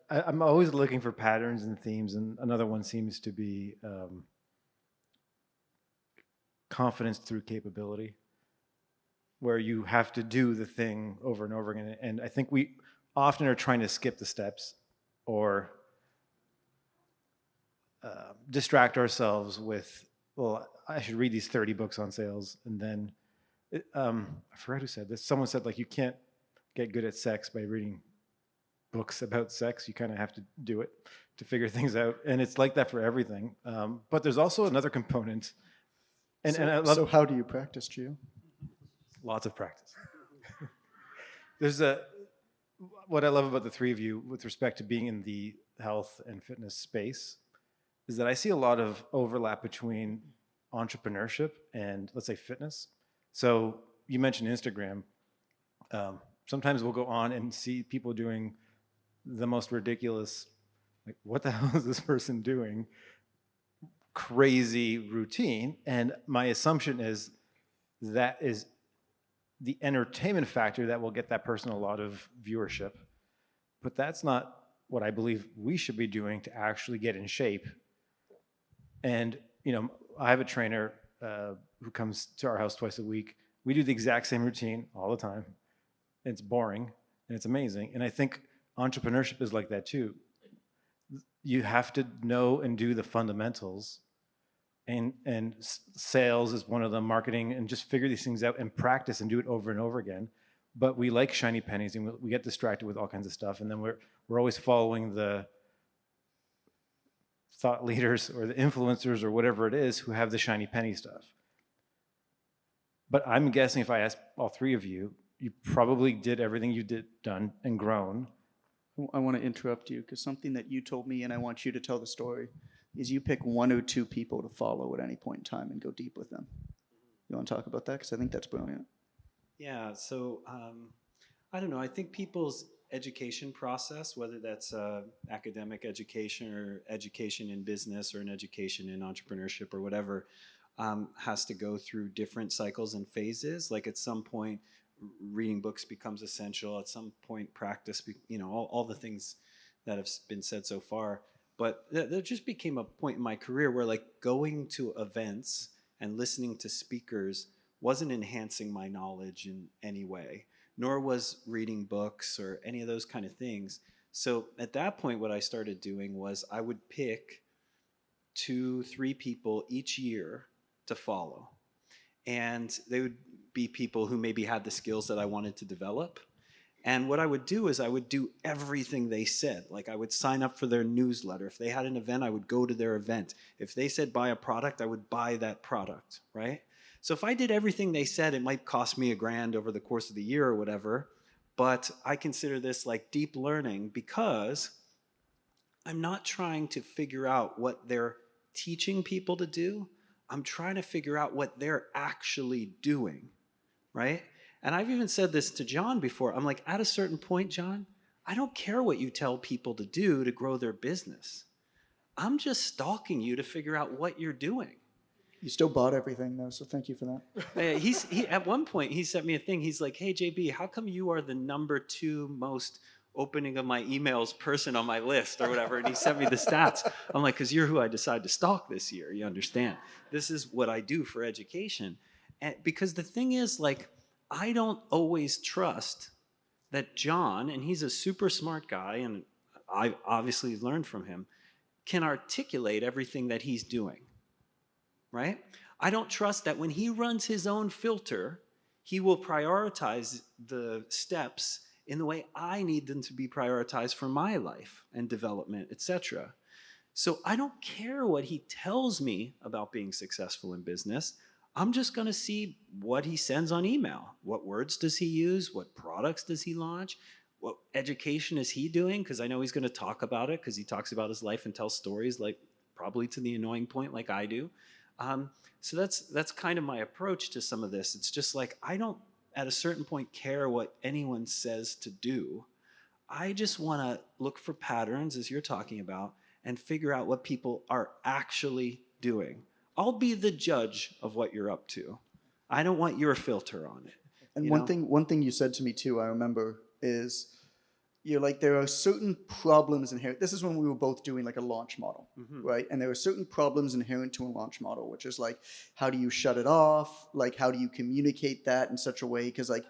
I'm always looking for patterns and themes, and another one seems to be confidence through capability, where you have to do the thing over and over again. And I think we often are trying to skip the steps or distract ourselves with, well, I should read these 30 books on sales, and then I forgot who said this. Someone said, like, you can't get good at sex by reading books about sex. You kind of have to do it to figure things out, and it's like that for everything. But there's also another component, and I love. So how do you practice, Gio? Lots of practice. What I love about the three of you with respect to being in the health and fitness space is that I see a lot of overlap between entrepreneurship and, let's say, fitness. So you mentioned Instagram. Sometimes we'll go on and see people doing the most ridiculous, like, what the hell is this person doing? Crazy routine. And my assumption is that is the entertainment factor that will get that person a lot of viewership. But that's not what I believe we should be doing to actually get in shape. And, you know, I have a trainer who comes to our house twice a week. We do the exact same routine all the time. It's boring and it's amazing. And I think entrepreneurship is like that too. You have to know and do the fundamentals, and sales is one of them, marketing, and just figure these things out and practice and do it over and over again. But we like shiny pennies, and we get distracted with all kinds of stuff, and then we're always following the thought leaders or the influencers or whatever it is who have the shiny penny stuff. But I'm guessing if I asked all three of you, you probably did everything you done and grown. I want to interrupt you, because something that you told me, and I want you to tell the story, is you pick one or two people to follow at any point in time and go deep with them. You want to talk about that? Because I think that's brilliant. Yeah, so I don't know. I think people's education process, whether that's academic education or education in business or an education in entrepreneurship or whatever, has to go through different cycles and phases. Like at some point, reading books becomes essential. At some point, practice, all the things that have been said so far. But there just became a point in my career where, like, going to events and listening to speakers wasn't enhancing my knowledge in any way, nor was reading books or any of those kind of things. So at that point, what I started doing was I would pick 2-3 people each year to follow. And they would be people who maybe had the skills that I wanted to develop. And what I would do is I would do everything they said. Like, I would sign up for their newsletter. If they had an event, I would go to their event. If they said buy a product, I would buy that product, right? So if I did everything they said, it might cost me $1,000 over the course of the year or whatever. But I consider this like deep learning, because I'm not trying to figure out what they're teaching people to do. I'm trying to figure out what they're actually doing, right? And I've even said this to John before. I'm like, at a certain point, John, I don't care what you tell people to do to grow their business. I'm just stalking you to figure out what you're doing. You still bought everything, though, so thank you for that. He at one point, he sent me a thing. He's like, hey, JB, how come you are the number 2 most opening of my emails person on my list or whatever? And he sent me the stats. I'm like, because you're who I decided to stalk this year. You understand? This is what I do for education. And because the thing is, like, I don't always trust that John, and he's a super smart guy, and I obviously learned from him, can articulate everything that he's doing, right? I don't trust that when he runs his own filter, he will prioritize the steps in the way I need them to be prioritized for my life and development, etc. So I don't care what he tells me about being successful in business. I'm just going to see what he sends on email. What words does he use? What products does he launch? What education is he doing? Because I know he's going to talk about it, because he talks about his life and tells stories, like probably to the annoying point like I do. So that's kind of my approach to some of this. It's just like, I don't at a certain point care what anyone says to do. I just want to look for patterns, as you're talking about, and figure out what people are actually doing. I'll be the judge of what you're up to. I don't want your filter on it. And one thing you said to me too, I remember, is you're like, there are certain problems inherent. This is when we were both doing like a launch model, right? And there are certain problems inherent to a launch model, which is like, how do you shut it off? Like, how do you communicate that in such a way? Because like,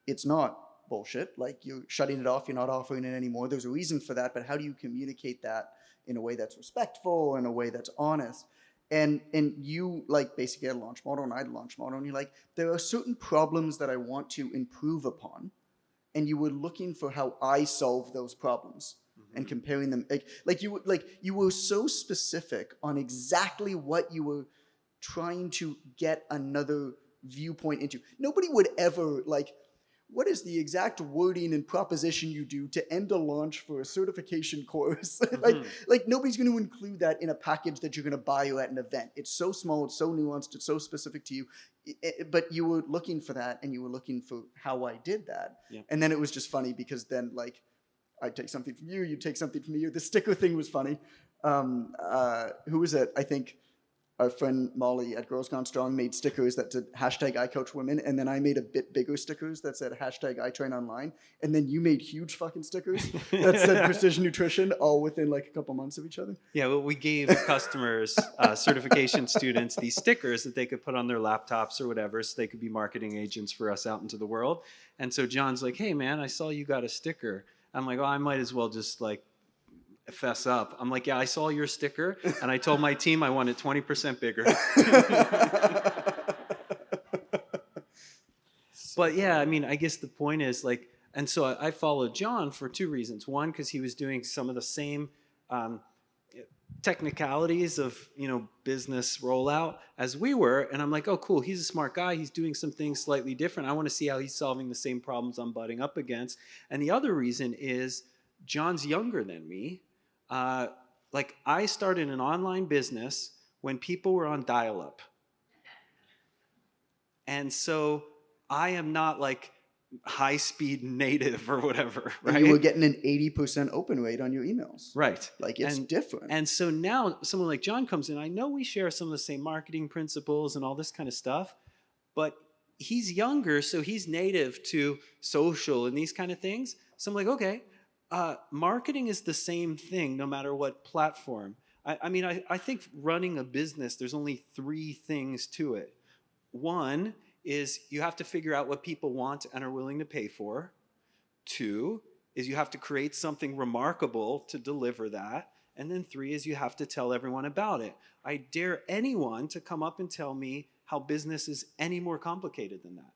it's not bullshit. Like, you're shutting it off, you're not offering it anymore. There's a reason for that, but how do you communicate that in a way that's respectful, in a way that's honest? And you like basically had a launch model, and I had a launch model, and you're like, there are certain problems that I want to improve upon. And you were looking for how I solve those problems and comparing them. You were so specific on exactly what you were trying to get another viewpoint into. Nobody would ever like, what is the exact wording and proposition you do to end a launch for a certification course? like nobody's going to include that in a package that you're going to buy or at an event. It's so small, it's so nuanced, it's so specific to you. But you were looking for that, and you were looking for how I did that. Yeah. And then it was just funny, because then like I'd take something from you, you'd take something from me. The sticker thing was funny. Who was it? I think our friend Molly at Girls Gone Strong made stickers that said #ICoachWomen, and then I made a bit bigger stickers that said #ITrainOnline, and then you made huge fucking stickers that said Precision Nutrition, all within like a couple months of each other. Yeah, well, we gave customers, certification students, these stickers that they could put on their laptops or whatever, so they could be marketing agents for us out into the world. And so John's like, hey man, I saw you got a sticker. I'm like, oh, I might as well just like fess up. I'm like, yeah, I saw your sticker, and I told my team I want it 20% bigger. But yeah, I mean, I guess the point is like, and so I followed John for two reasons. One, because he was doing some of the same technicalities of, business rollout as we were. And I'm like, oh, cool. He's a smart guy. He's doing some things slightly different. I want to see how he's solving the same problems I'm butting up against. And the other reason is John's younger than me. Like, I started an online business when people were on dial-up. And so I am not like high-speed native or whatever, right? And you were getting an 80% open rate on your emails. Right. Like, it's different. And so now someone like John comes in. I know we share some of the same marketing principles and all this kind of stuff, but he's younger, so he's native to social and these kind of things. So I'm like, okay, marketing is the same thing no matter what platform. I think running a business, there's only three things to it. One is you have to figure out what people want and are willing to pay for. Two is you have to create something remarkable to deliver that. And then three is you have to tell everyone about it. I dare anyone to come up and tell me how business is any more complicated than that.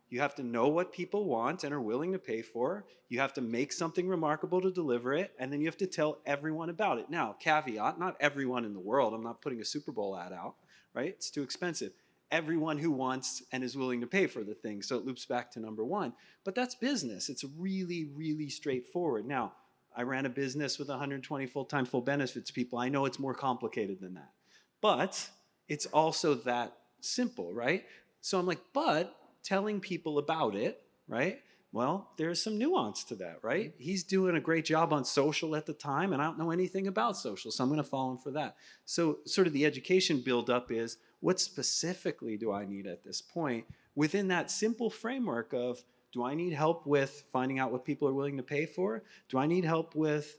You have to know what people want and are willing to pay for. You have to make something remarkable to deliver it, and then you have to tell everyone about it. Now, caveat, not everyone in the world. I'm not putting a Super Bowl ad out, right? It's too expensive. Everyone who wants and is willing to pay for the thing. So it loops back to number one. But that's business. It's really, really straightforward. Now, I ran a business with 120 full-time, full benefits people. I know it's more complicated than that. But it's also that simple, right? So I'm like, but telling people about it, right? Well, there's some nuance to that, right? He's doing a great job on social at the time, and I don't know anything about social, so I'm going to follow him for that. So sort of the education buildup is, what specifically do I need at this point within that simple framework of, do I need help with finding out what people are willing to pay for? Do I need help with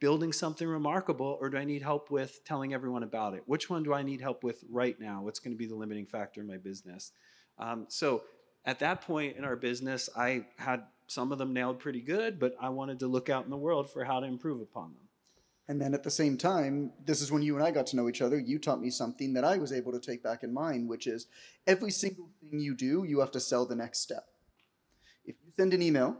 building something remarkable, or do I need help with telling everyone about it? Which one do I need help with right now? What's going to be the limiting factor in my business? So at that point in our business, I had some of them nailed pretty good, but I wanted to look out in the world for how to improve upon them. And then at the same time, this is when you and I got to know each other. You taught me something that I was able to take back in mine, which is every single thing you do, you have to sell the next step. If you send an email,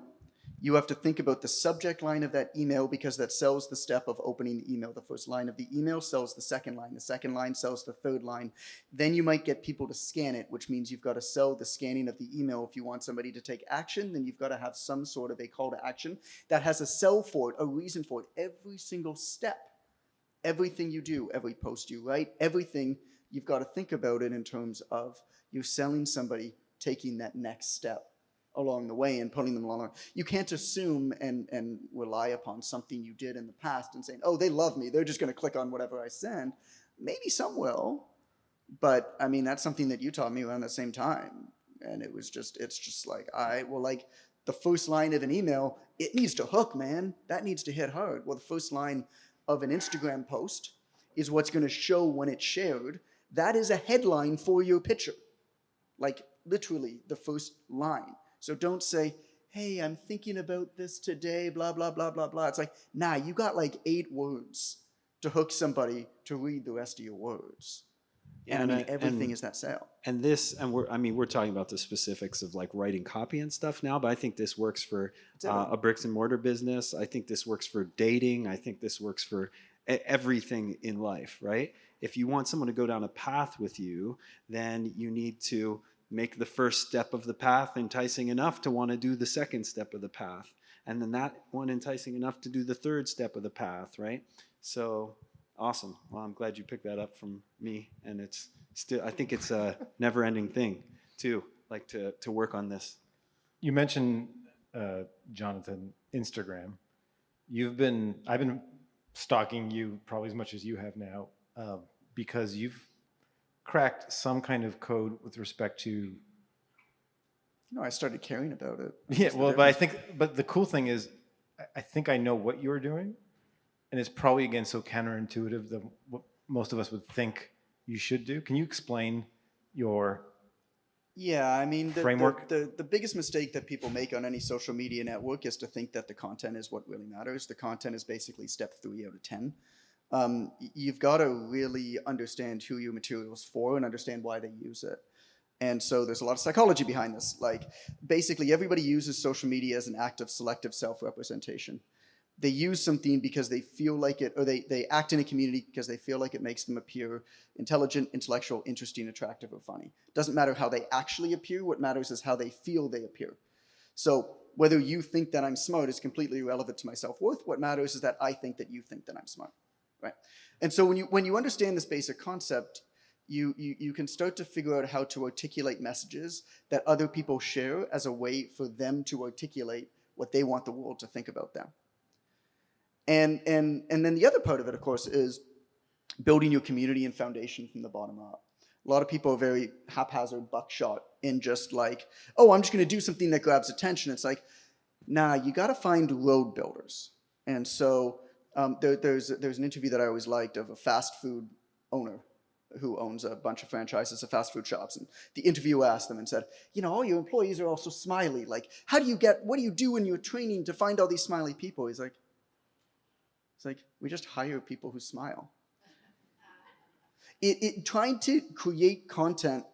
you have to think about the subject line of that email, because that sells the step of opening the email. The first line of the email sells the second line. The second line sells the third line. Then you might get people to scan it, which means you've got to sell the scanning of the email. If you want somebody to take action, then you've got to have some sort of a call to action that has a sell for it, a reason for it. Every single step, everything you do, every post you write, everything, you've got to think about it in terms of you selling somebody taking that next step along the way and putting them along. You can't assume and rely upon something you did in the past and saying, oh, they love me, they're just going to click on whatever I send. Maybe some will, but I mean, that's something that you taught me around the same time. And it's just like, like the first line of an email, it needs to hook, man. That needs to hit hard. Well, the first line of an Instagram post is what's going to show when it's shared. That is a headline for your picture. Like literally the first line. So don't say, hey, I'm thinking about this today, blah, blah, blah, blah, blah. It's like, nah, you got like 8 words to hook somebody to read the rest of your words. And I mean, everything is that sale. And we're talking about the specifics of like writing copy and stuff now, but I think this works for a bricks and mortar business. I think this works for dating. I think this works for everything in life, right? If you want someone to go down a path with you, then you need to make the first step of the path enticing enough to want to do the second step of the path. And then that one enticing enough to do the third step of the path, right? So awesome. Well, I'm glad you picked that up from me. And it's still, I think it's a never ending thing too, like to work on this. You mentioned, Jonathan, Instagram. I've been stalking you probably as much as you have now, because you've cracked some kind of code with respect to. No, I started caring about it. Yeah, well, but the cool thing is, I think I know what you're doing, and it's probably again so counterintuitive than what most of us would think you should do. Can you explain your? Yeah, I mean, framework? The biggest mistake that people make on any social media network is to think that the content is what really matters. The content is basically step 3 out of 10. You've got to really understand who your material is for and understand why they use it. And so there's a lot of psychology behind this. Like, basically, everybody uses social media as an act of selective self-representation. They use something because they feel like it, or they act in a community because they feel like it makes them appear intelligent, intellectual, interesting, attractive, or funny. Doesn't matter how they actually appear. What matters is how they feel they appear. So whether you think that I'm smart is completely irrelevant to my self-worth. What matters is that I think that you think that I'm smart. Right. And so when you understand this basic concept, you can start to figure out how to articulate messages that other people share as a way for them to articulate what they want the world to think about them. And then the other part of it, of course, is building your community and foundation from the bottom up. A lot of people are very haphazard, buckshot in just like, oh, I'm just going to do something that grabs attention. It's like, nah, you got to find road builders. And so there's an interview that I always liked of a fast food owner who owns a bunch of franchises of fast food shops. And the interviewer asked them and said, you know, all your employees are also smiley. Like, what do you do in your training to find all these smiley people? It's like, we just hire people who smile. Trying to create content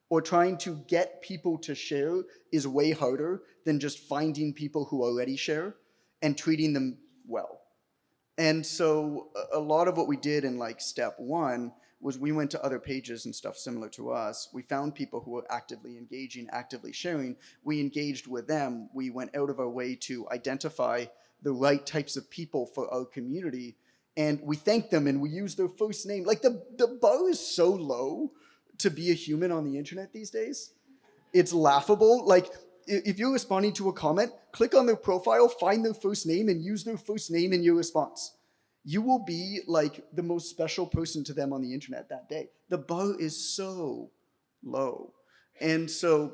or trying to get people to share is way harder than just finding people who already share and treating them well. And so a lot of what we did in like step 1 was we went to other pages and stuff similar to us. We found people who were actively engaging, actively sharing. We engaged with them. We went out of our way to identify the right types of people for our community. And we thanked them and we used their first name. Like the bar is so low to be a human on the internet these days. It's laughable. Like if you're responding to a comment, click on their profile, find their first name and use their first name in your response. You will be like the most special person to them on the internet that day. The bar is so low. And so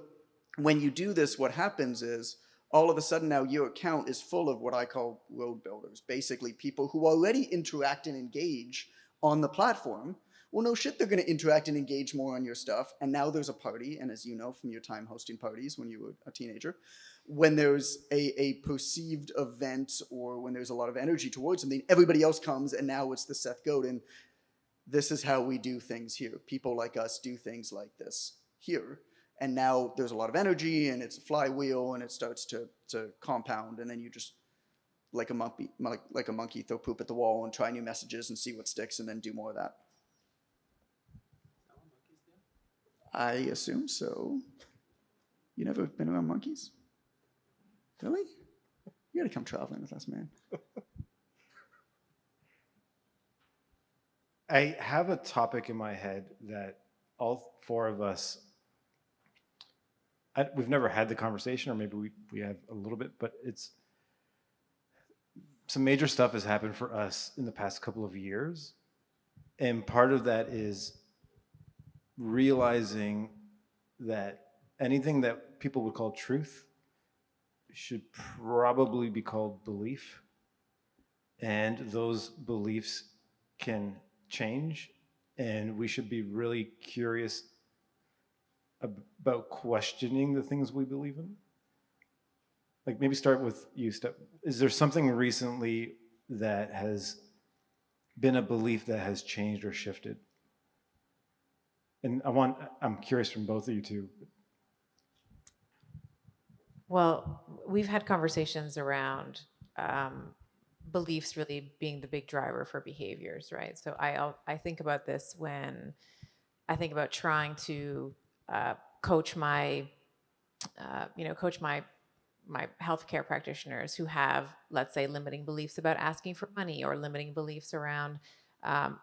when you do this, what happens is all of a sudden now your account is full of what I call road builders, basically people who already interact and engage on the platform. Well, no shit, they're going to interact and engage more on your stuff. And now there's a party. And as you know from your time hosting parties when you were a teenager, when there's a perceived event or when there's a lot of energy towards something, everybody else comes. And now it's the Seth Godin. This is how we do things here. People like us do things like this here. And now there's a lot of energy and it's a flywheel and it starts to compound. And then you just, like a monkey, throw poop at the wall and try new messages and see what sticks and then do more of that. I assume so. You never been around monkeys? Really? You gotta come traveling with us, man. I have a topic in my head that all four of us, we've never had the conversation, or maybe we have a little bit, but it's some major stuff has happened for us in the past couple of years. And part of that is realizing that anything that people would call truth should probably be called belief. And those beliefs can change, and we should be really curious about questioning the things we believe in. Like, maybe start with you, Steph. Is there something recently that has been a belief that has changed or shifted? And I'm curious from both of you too. Well, we've had conversations around beliefs really being the big driver for behaviors, right? So I think about this when I think about trying to coach my healthcare practitioners who have, let's say, limiting beliefs about asking for money or limiting beliefs around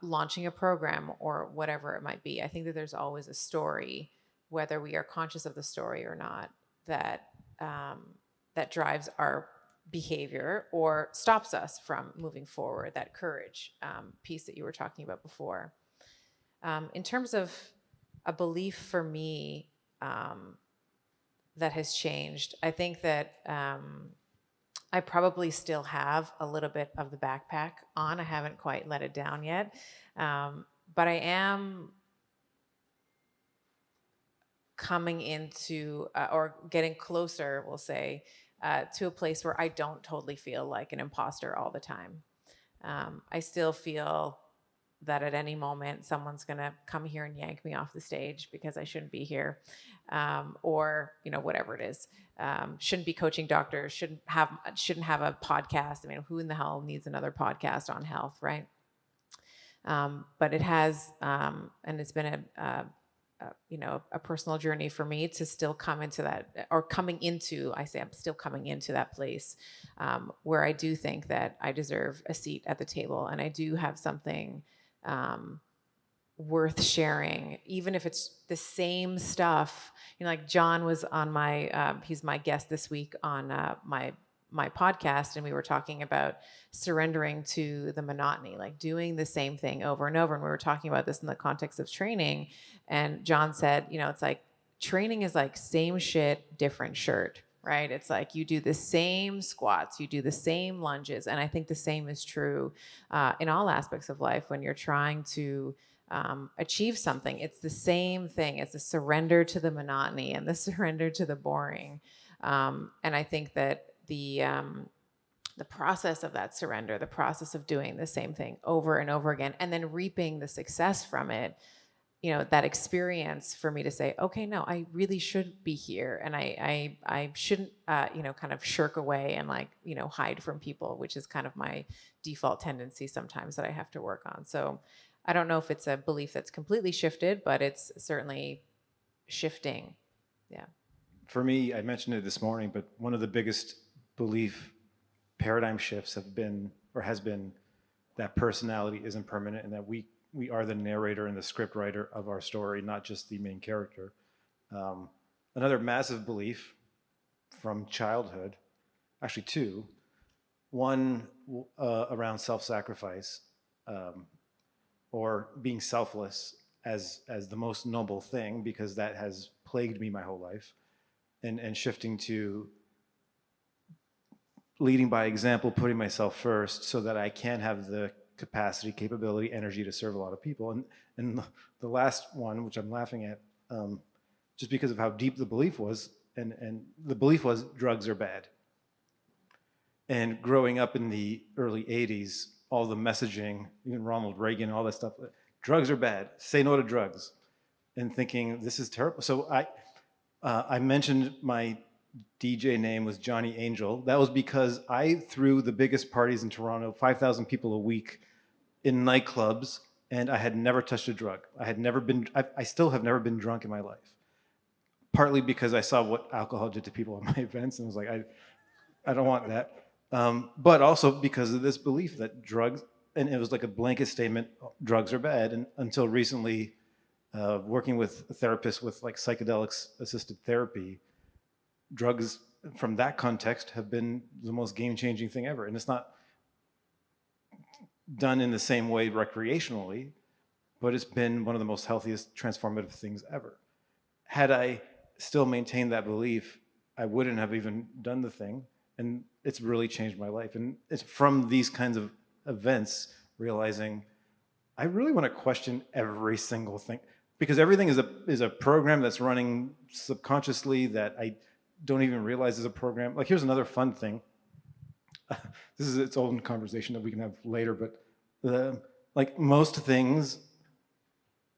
launching a program or whatever it might be. I think that there's always a story, whether we are conscious of the story or not, that drives our behavior or stops us from moving forward, that courage piece that you were talking about before. In terms of a belief for me that has changed, I think that I probably still have a little bit of the backpack on. I haven't quite let it down yet. But I am coming into or getting closer, we'll say, to a place where I don't totally feel like an imposter all the time. I still feel that at any moment someone's going to come here and yank me off the stage because I shouldn't be here, or whatever it is. Shouldn't be coaching doctors. Shouldn't have a podcast. I mean, who in the hell needs another podcast on health, right? But it has, and it's been a personal journey for me to still come into that, or I say I'm still coming into that place where I do think that I deserve a seat at the table, and I do have something worth sharing, even if it's the same stuff. Like John was on he's my guest this week on my podcast, and we were talking about surrendering to the monotony, like doing the same thing over and over. And we were talking about this in the context of training. And John said, it's like training is like same shit, different shirt, right? It's like you do the same squats, you do the same lunges. And I think the same is true in all aspects of life when you're trying to achieve something. It's the same thing. It's a surrender to the monotony and the surrender to the boring. And I think that the process of that surrender, the process of doing the same thing over and over again, and then reaping the success from it, that experience for me to say, okay, no, I really should be here. And I shouldn't, kind of shirk away and hide from people, which is kind of my default tendency sometimes that I have to work on. So I don't know if it's a belief that's completely shifted, but it's certainly shifting. Yeah. For me, I mentioned it this morning, but one of the biggest belief paradigm shifts has been that personality isn't permanent, and that we are the narrator and the script writer of our story, not just the main character. Another massive belief from childhood, actually two. One around self-sacrifice, or being selfless as the most noble thing, because that has plagued me my whole life, and shifting to leading by example, putting myself first so that I can have the capacity, capability, energy to serve a lot of people. And the last one, which I'm laughing at, just because of how deep the belief was, and the belief was drugs are bad. And growing up in the early 80s, all the messaging, even Ronald Reagan, all that stuff, drugs are bad, say no to drugs, and thinking this is terrible. So I mentioned my DJ name was Johnny Angel. That was because I threw the biggest parties in Toronto, 5,000 people a week in nightclubs, and I had never touched a drug. I still have never been drunk in my life. Partly because I saw what alcohol did to people at my events, and I was like, I don't want that. But also because of this belief that drugs, and it was like a blanket statement, drugs are bad. And until recently, working with therapists with like psychedelics assisted therapy, drugs from that context have been the most game-changing thing ever. And it's not done in the same way recreationally, but it's been one of the most healthiest transformative things ever. Had I still maintained that belief, I wouldn't have even done the thing. And it's really changed my life. And it's from these kinds of events, realizing I really want to question every single thing, because everything is a program that's running subconsciously that I don't even realize is a program. Like, here's another fun thing. This is its own conversation that we can have later, but like most things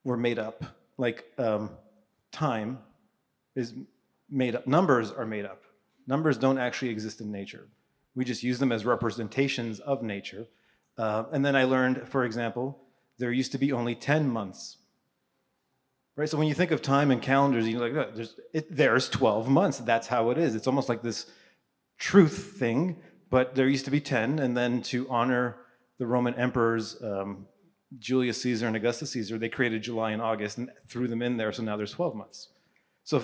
were made up. Like time is made up. Numbers are made up. Numbers don't actually exist in nature. We just use them as representations of nature. And then I learned, for example, there used to be only 10 months. Right? So when you think of time and calendars, you're like, oh, there's 12 months. That's how it is. It's almost like this truth thing, but there used to be 10. And then to honor the Roman emperors, Julius Caesar and Augustus Caesar, they created July and August and threw them in there. So now there's 12 months. So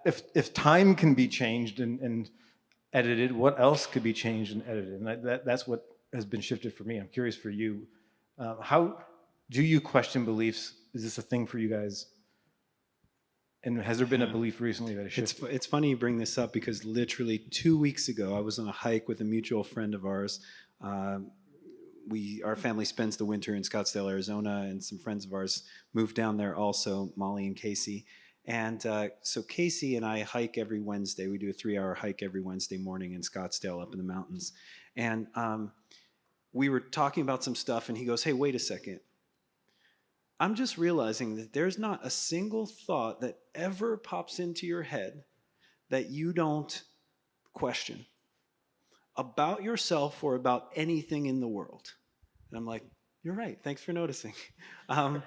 if time can be changed and edited, what else could be changed and edited? And that's what has been shifted for me. I'm curious for you. How do you question beliefs? Is this a thing for you guys? And has there been a belief recently that has shifted? It's funny you bring this up, because literally 2 weeks ago, I was on a hike with a mutual friend of ours. Our family spends the winter in Scottsdale, Arizona, and some friends of ours moved down there also, Molly and Casey. And so Casey and I hike every Wednesday. We do a 3-hour hike every Wednesday morning in Scottsdale up in the mountains. And we were talking about some stuff, and he goes, hey, wait a second. I'm just realizing that there's not a single thought that ever pops into your head that you don't question about yourself or about anything in the world. And I'm like, you're right. Thanks for noticing. And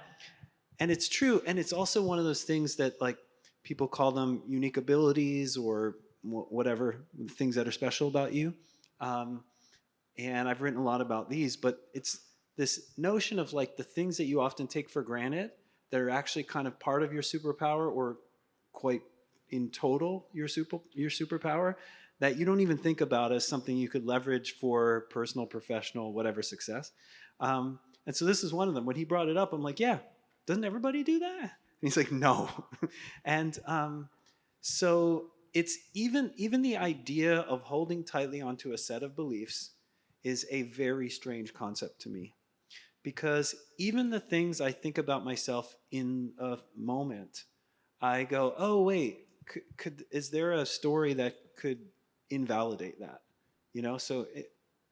it's true. And it's also one of those things that, like, people call them unique abilities or whatever, things that are special about you. And I've written a lot about these, but it's this notion of like the things that you often take for granted that are actually kind of part of your superpower, or quite in total your superpower, that you don't even think about as something you could leverage for personal, professional, whatever success. And so this is one of them. When he brought it up, I'm like, yeah, doesn't everybody do that? And he's like, no. And so it's even the idea of holding tightly onto a set of beliefs is a very strange concept to me. Because even the things I think about myself in a moment, I go, oh, wait, is there a story that could invalidate that? You know, so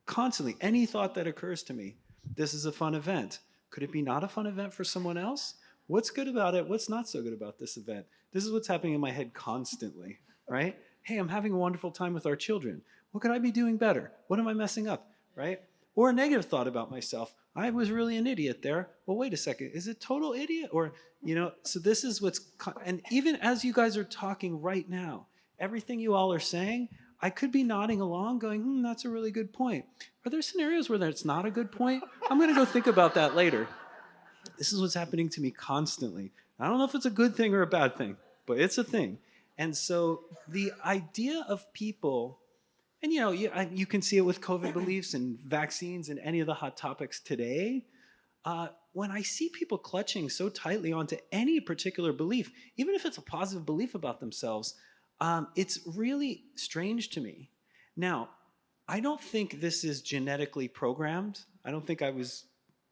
constantly, any thought that occurs to me, this is a fun event. Could it be not a fun event for someone else? What's good about it? What's not so good about this event? This is what's happening in my head constantly, right? Hey, I'm having a wonderful time with our children. What could I be doing better? What am I messing up, right? Or a negative thought about myself. I was really an idiot there. Well, wait a second. Is it total idiot? Or, you know, so this is and even as you guys are talking right now, everything you all are saying, I could be nodding along going, that's a really good point. Are there scenarios where that's not a good point? I'm going to go think about that later. This is what's happening to me constantly. I don't know if it's a good thing or a bad thing, but it's a thing. And so the idea of people, and you know, you can see it with COVID beliefs and vaccines and any of the hot topics today. When I see people clutching so tightly onto any particular belief, even if it's a positive belief about themselves, it's really strange to me. Now, I don't think this is genetically programmed. I don't think I was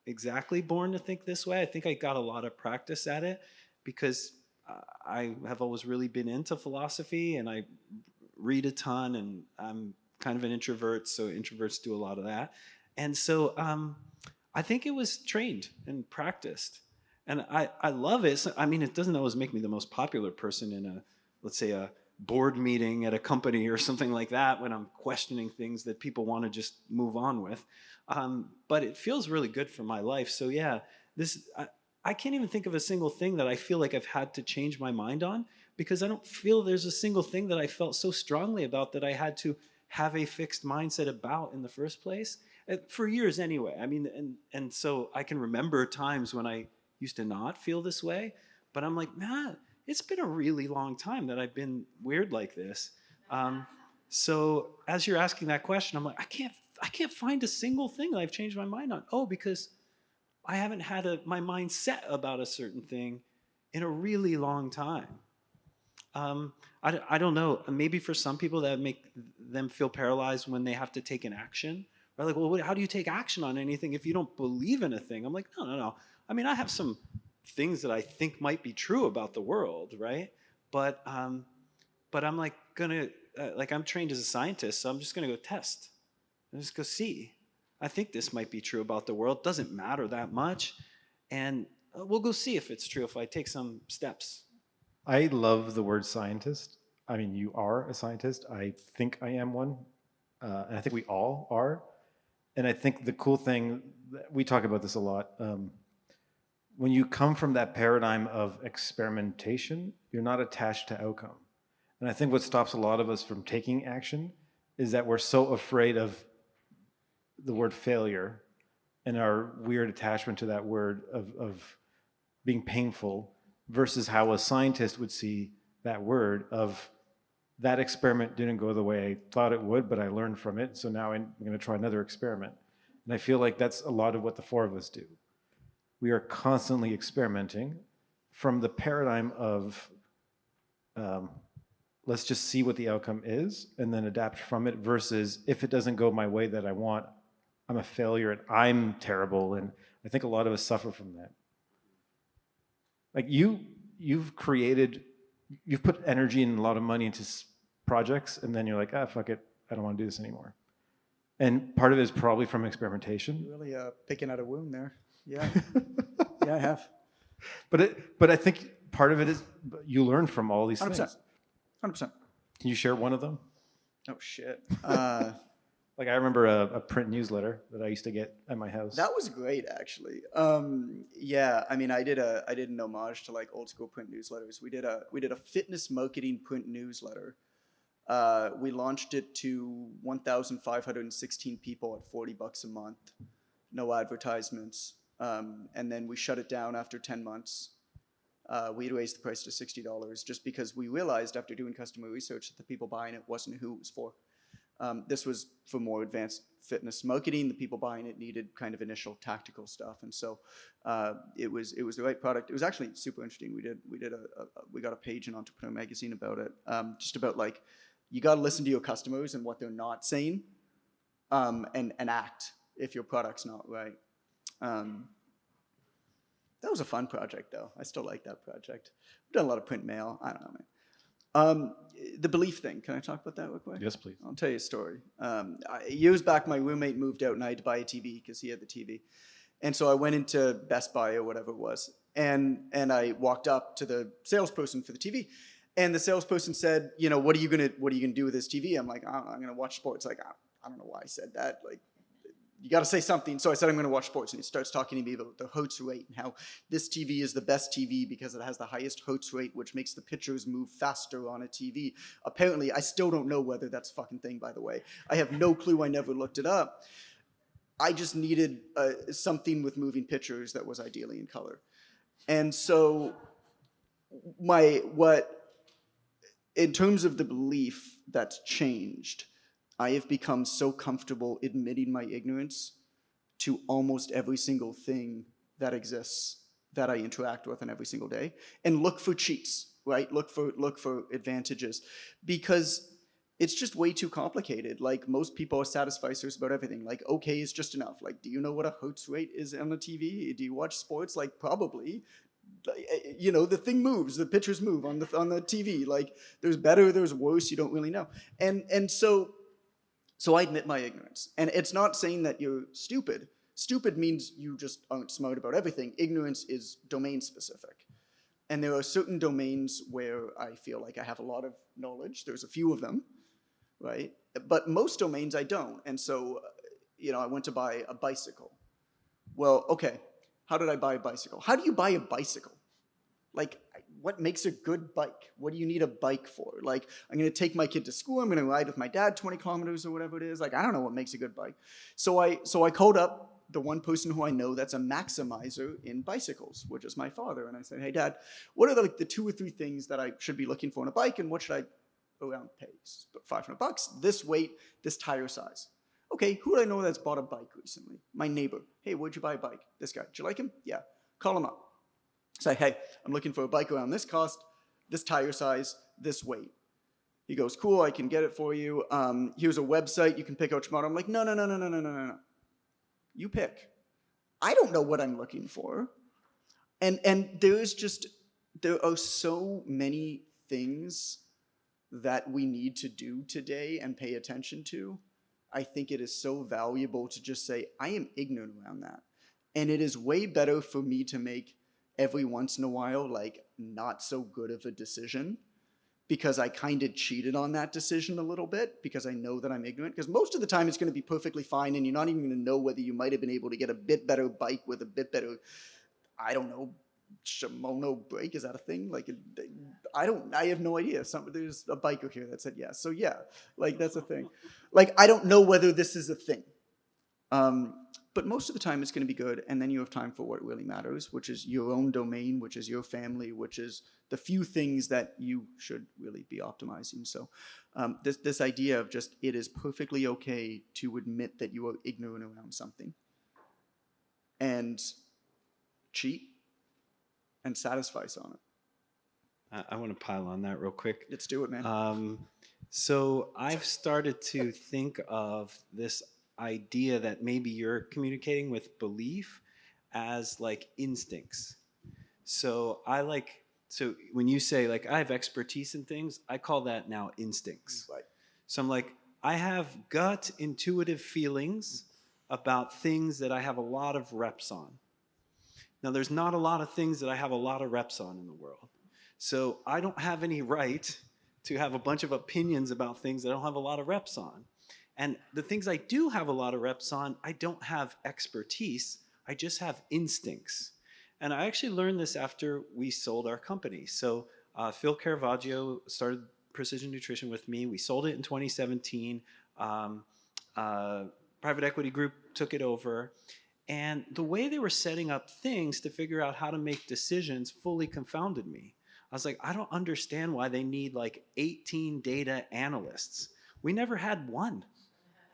exactly born to think this way. I think I got a lot of practice at it because I have always really been into philosophy, and I read a ton, and I'm kind of an introvert, so introverts do a lot of that. And so I think it was trained and practiced. And I love it. So, I mean, it doesn't always make me the most popular person in a, let's say, a board meeting at a company or something like that when I'm questioning things that people want to just move on with. But it feels really good for my life. So yeah, I can't even think of a single thing that I feel like I've had to change my mind on, because I don't feel there's a single thing that I felt so strongly about that I had to have a fixed mindset about in the first place. For years anyway. I mean, and so I can remember times when I used to not feel this way, but I'm like, nah, it's been a really long time that I've been weird like this. So as you're asking that question, I'm like, I can't find a single thing that I've changed my mind on. Oh, because I haven't had my mind set about a certain thing in a really long time. I don't know. Maybe for some people that make them feel paralyzed when they have to take an action. Right? Like, well, how do you take action on anything if you don't believe in a thing? I'm like, no. I mean, I have some things that I think might be true about the world, right? But I'm like I'm trained as a scientist, so I'm just gonna go test and just go see. I think this might be true about the world. Doesn't matter that much, and we'll go see if it's true if I take some steps. I love the word scientist. I mean, you are a scientist. I think I am one. And I think we all are. And I think the cool thing, we talk about this a lot, when you come from that paradigm of experimentation, you're not attached to outcome. And I think what stops a lot of us from taking action is that we're so afraid of the word failure and our weird attachment to that word of being painful, versus how a scientist would see that word of that experiment didn't go the way I thought it would, but I learned from it, so now I'm going to try another experiment. And I feel like that's a lot of what the four of us do. We are constantly experimenting from the paradigm of let's just see what the outcome is and then adapt from it, versus if it doesn't go my way that I want, I'm a failure and I'm terrible. And I think a lot of us suffer from that. Like you've put energy and a lot of money into projects, and then you're like, fuck it, I don't want to do this anymore. And part of it is probably from experimentation. Really picking out a wound there. Yeah. Yeah, I have. But I think part of it is you learn from all these 100%. things. 100%. Can you share one of them? Oh, shit. Like I remember a print newsletter that I used to get at my house. That was great, actually. Yeah, I mean, I did an homage to like old school print newsletters. We did a fitness marketing print newsletter. We launched it to 1,516 people at $40 a month, no advertisements, and then we shut it down after 10 months. We raised the price to $60 just because we realized after doing customer research that the people buying it wasn't who it was for. This was for more advanced fitness marketing. The people buying it needed kind of initial tactical stuff, and so it was the right product. It was actually super interesting. We got a page in Entrepreneur Magazine about it, just about like you got to listen to your customers and what they're not saying, and act if your product's not right. That was a fun project, though. I still like that project. We've done a lot of print mail. I don't know, man. The belief thing. Can I talk about that real quick? Yes, please. I'll tell you a story. Years back, my roommate moved out, and I had to buy a TV because he had the TV. And so I went into Best Buy or whatever it was, and I walked up to the salesperson for the TV, and the salesperson said, "You know, what are you gonna do with this TV?" I'm like, "I'm gonna watch sports." Like, I don't know why I said that. Like, you got to say something. So I said, I'm going to watch sports. And he starts talking to me about the hertz rate and how this TV is the best TV because it has the highest hertz rate, which makes the pictures move faster on a TV. Apparently, I still don't know whether that's a fucking thing, by the way. I have no clue. I never looked it up. I just needed something with moving pictures that was ideally in color. And so in terms of the belief that's changed, I have become so comfortable admitting my ignorance to almost every single thing that exists that I interact with in every single day, and look for cheats, right? Look for advantages, because it's just way too complicated. Like, most people are satisficers about everything. Like, okay is just enough. Like, do you know what a hertz rate is on the TV? Do you watch sports? Like, probably. You know, the thing moves, the pictures move on the TV. Like, there's better, there's worse, you don't really know. And so I admit my ignorance. And it's not saying that you're stupid. Stupid means you just aren't smart about everything. Ignorance is domain specific. And there are certain domains where I feel like I have a lot of knowledge. There's a few of them, right? But most domains I don't. And so, you know, I went to buy a bicycle. Well, okay, how did I buy a bicycle? How do you buy a bicycle? Like, what makes a good bike? What do you need a bike for? Like, I'm going to take my kid to school. I'm going to ride with my dad 20 kilometers or whatever it is. Like, I don't know what makes a good bike. So I called up the one person who I know that's a maximizer in bicycles, which is my father. And I said, hey, Dad, what are the 2 or 3 things that I should be looking for in a bike, and what should I around pay? $500, this weight, this tire size. Okay, who do I know that's bought a bike recently? My neighbor. Hey, where'd you buy a bike? This guy. Did you like him? Yeah. Call him up. Say, hey, I'm looking for a bike around this cost, this tire size, this weight. He goes, cool, I can get it for you. Here's a website, you can pick out your model. I'm like, no. You pick. I don't know what I'm looking for. And there are so many things that we need to do today and pay attention to. I think it is so valuable to just say, I am ignorant around that. And it is way better for me to make every once in a while, like, not so good of a decision, because I kind of cheated on that decision a little bit because I know that I'm ignorant. Because most of the time it's going to be perfectly fine, and you're not even going to know whether you might have been able to get a bit better bike with a bit better, I don't know, Shimono brake. Is that a thing? Like, I have no idea. There's a biker here that said yes. So yeah, like, that's a thing. Like, I don't know whether this is a thing. But most of the time it's going to be good, and then you have time for what really matters, which is your own domain, which is your family, which is the few things that you should really be optimizing. So this idea of just, it is perfectly okay to admit that you are ignorant around something, and cheat and satisfice on it. I want to pile on that real quick. Let's do it, man. So I've started to think of this idea that maybe you're communicating with belief as like instincts. So when you say, like, I have expertise in things, I call that now instincts. Right. So I'm like, I have gut intuitive feelings about things that I have a lot of reps on. Now, there's not a lot of things that I have a lot of reps on in the world. So I don't have any right to have a bunch of opinions about things that I don't have a lot of reps on. And the things I do have a lot of reps on, I don't have expertise, I just have instincts. And I actually learned this after we sold our company. So Phil Caravaggio started Precision Nutrition with me. We sold it in 2017. Private equity group took it over. And the way they were setting up things to figure out how to make decisions fully confounded me. I was like, I don't understand why they need like 18 data analysts. We never had one.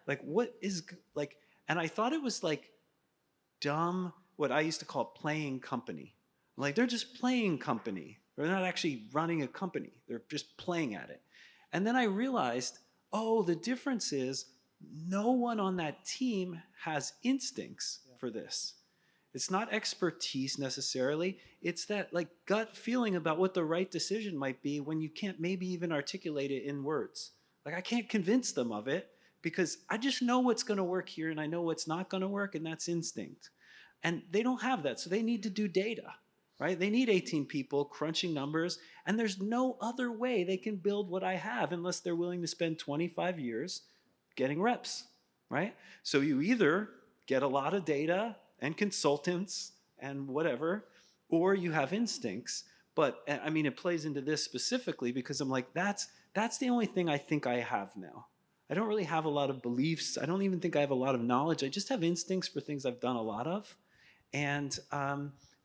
Like, what is, like, and I thought it was like dumb, what I used to call playing company. Like, they're just playing company. They're not actually running a company. They're just playing at it. And then I realized, oh, the difference is no one on that team has instincts for this. It's not expertise necessarily. It's that, like, gut feeling about what the right decision might be when you can't maybe even articulate it in words. Like, I can't convince them of it because I just know what's going to work here and I know what's not going to work, and that's instinct. And they don't have that, so they need to do data, right? They need 18 people crunching numbers, and there's no other way they can build what I have unless they're willing to spend 25 years getting reps, right? So you either get a lot of data and consultants and whatever, or you have instincts. But I mean, it plays into this specifically because I'm like, that's the only thing I think I have now. I don't really have a lot of beliefs. I don't even think I have a lot of knowledge. I just have instincts for things I've done a lot of. And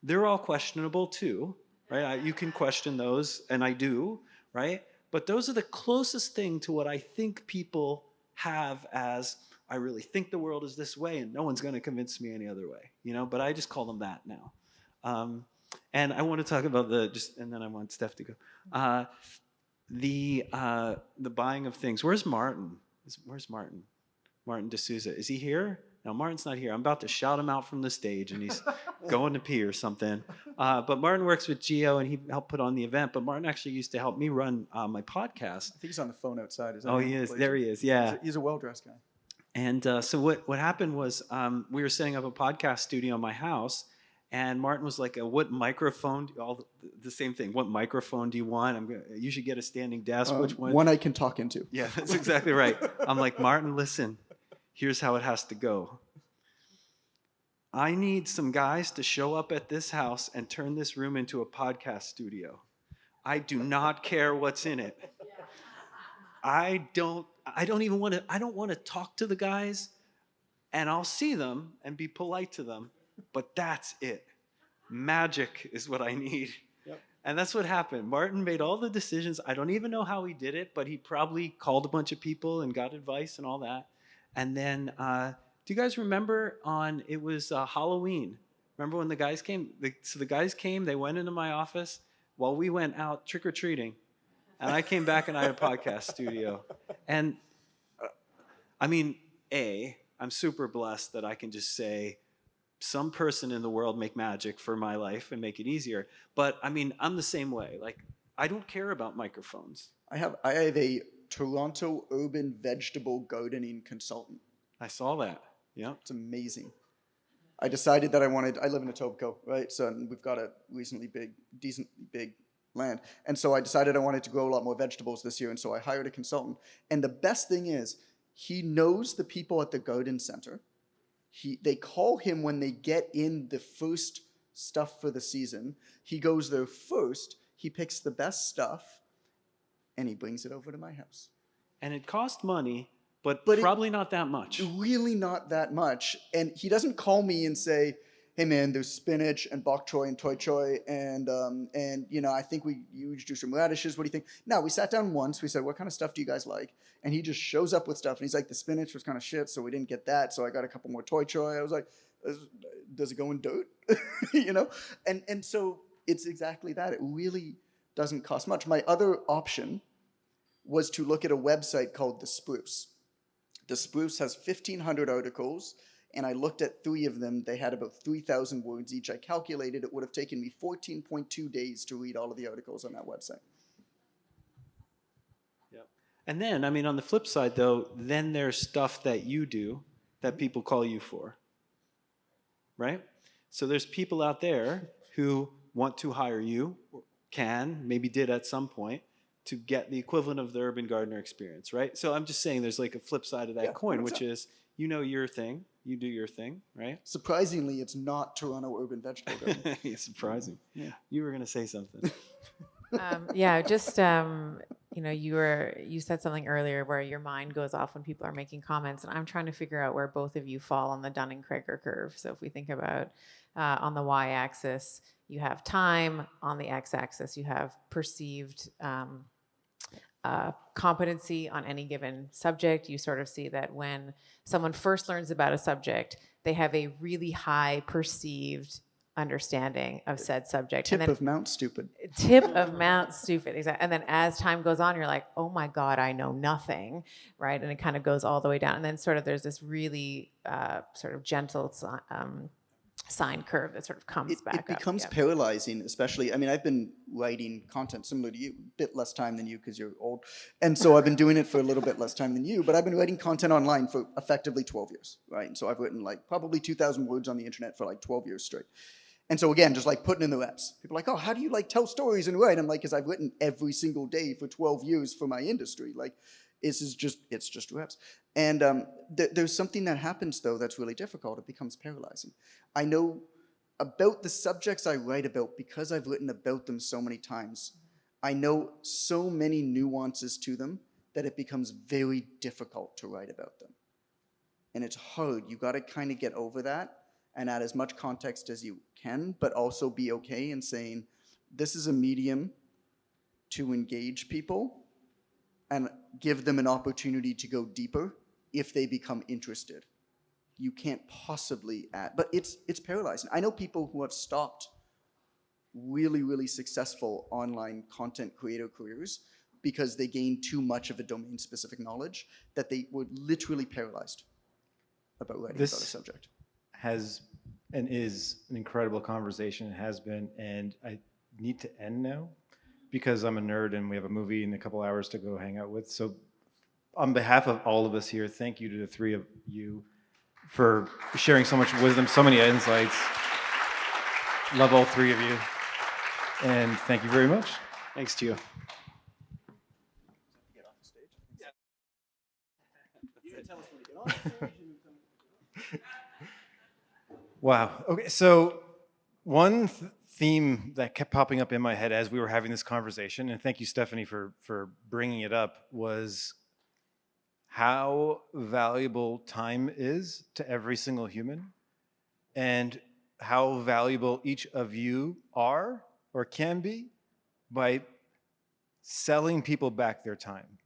they're all questionable too, right? You can question those, and I do, right? But those are the closest thing to what I think people have as, I really think the world is this way and no one's going to convince me any other way, you know? But I just call them that now. And I want to talk about and then I want Steph to go. the buying of things. Where's Martin? Where's Martin? Martin D'Souza. Is he here? No, Martin's not here. I'm about to shout him out from the stage, and he's going to pee or something. But Martin works with Gio, and he helped put on the event. But Martin actually used to help me run my podcast. I think he's on the phone outside. Is that Oh, he is. There he is. Yeah. He's a well-dressed guy. And so what happened was we were setting up a podcast studio in my house, and Martin was like, "What microphone?" All the same thing. What microphone do you want? You should get a standing desk. Which one? One I can talk into. Yeah, that's exactly right. I'm like, Martin, listen. Here's how it has to go. I need some guys to show up at this house and turn this room into a podcast studio. I do not care what's in it. I don't want to talk to the guys, and I'll see them and be polite to them, but that's it. Magic is what I need. Yep. And that's what happened. Martin made all the decisions. I don't even know how he did it, but he probably called a bunch of people and got advice and all that. And then, do you guys remember it was Halloween? Remember when the guys came? So the guys came, they went into my office while we went out trick-or-treating. And I came back and I had a podcast studio. And I'm super blessed that I can just say, some person in the world make magic for my life and make it easier. But I'm the same way. Like, I don't care about microphones. I have a Toronto urban vegetable gardening consultant. I saw that. Yeah. It's amazing. I decided that I live in Etobicoke, right? So we've got a decently big land. And so I decided I wanted to grow a lot more vegetables this year. And so I hired a consultant. And the best thing is, he knows the people at the garden center. They call him when they get in the first stuff for the season. He goes there first. He picks the best stuff. And he brings it over to my house. And it cost money, but probably not that much. Really not that much. And he doesn't call me and say, "Hey man, there's spinach and bok choy and toi choy and I think you should do some radishes. What do you think?" No, we sat down once. We said, "What kind of stuff do you guys like?" And he just shows up with stuff. And he's like, "The spinach was kind of shit, so we didn't get that. So I got a couple more toi choy." I was like, "Does it go in dirt?" And so it's exactly that. It really doesn't cost much. My other option was to look at a website called The Spruce. The Spruce has 1,500 articles, and I looked at 3 of them. They had about 3,000 words each. I calculated it would have taken me 14.2 days to read all of the articles on that website. Yep. And then, on the flip side, though, then there's stuff that you do that people call you for, right? So there's people out there who want to hire you, maybe did at some point, to get the equivalent of the urban gardener experience, right? So I'm just saying there's like a flip side of that coin, 100%. which is, your thing, you do your thing, right? Surprisingly, it's not Toronto Urban Vegetable Garden. Yeah, surprising. Yeah. You were going to say something. You said something earlier where your mind goes off when people are making comments, and I'm trying to figure out where both of you fall on the Dunning-Kruger curve. So if we think about on the y-axis, you have time. On the x-axis, you have perceived competency on any given subject. You sort of see that when someone first learns about a subject, they have a really high perceived understanding of said subject. Tip of Mount Stupid. Tip of Mount Stupid, exactly. And then as time goes on, you're like, oh my God, I know nothing, right? And it kind of goes all the way down. And then sort of there's this really sort of gentle sine curve that sort of comes back up. It becomes paralyzing, especially, I've been writing content similar to you, a bit less time than you because you're old. And so I've been doing it for a little bit less time than you, but I've been writing content online for effectively 12 years, right? And so I've written probably 2,000 words on the internet for 12 years straight. And so again, just putting in the reps. People are like, "Oh, how do you tell stories and write?" I'm like, "Because I've written every single day for 12 years for my industry. It's just reps." And there's something that happens though that's really difficult. It becomes paralyzing. I know about the subjects I write about because I've written about them so many times. I know so many nuances to them that it becomes very difficult to write about them. And it's hard. You got to kind of get over that and add as much context as you can, but also be okay in saying, this is a medium to engage people and give them an opportunity to go deeper if they become interested. You can't possibly add, but it's paralyzing. I know people who have stopped really, really successful online content creator careers because they gained too much of a domain-specific knowledge that they were literally paralyzed about writing about a subject. Has and is an incredible conversation. It has been, and I need to end now because I'm a nerd and we have a movie in a couple hours to go hang out with. So on behalf of all of us here, thank you to the three of you for sharing so much wisdom, so many insights. Love all three of you. And thank you very much. Thanks to you. Wow. Okay, so one theme that kept popping up in my head as we were having this conversation, and thank you, Stephanie, for bringing it up, was how valuable time is to every single human, and how valuable each of you are or can be by selling people back their time.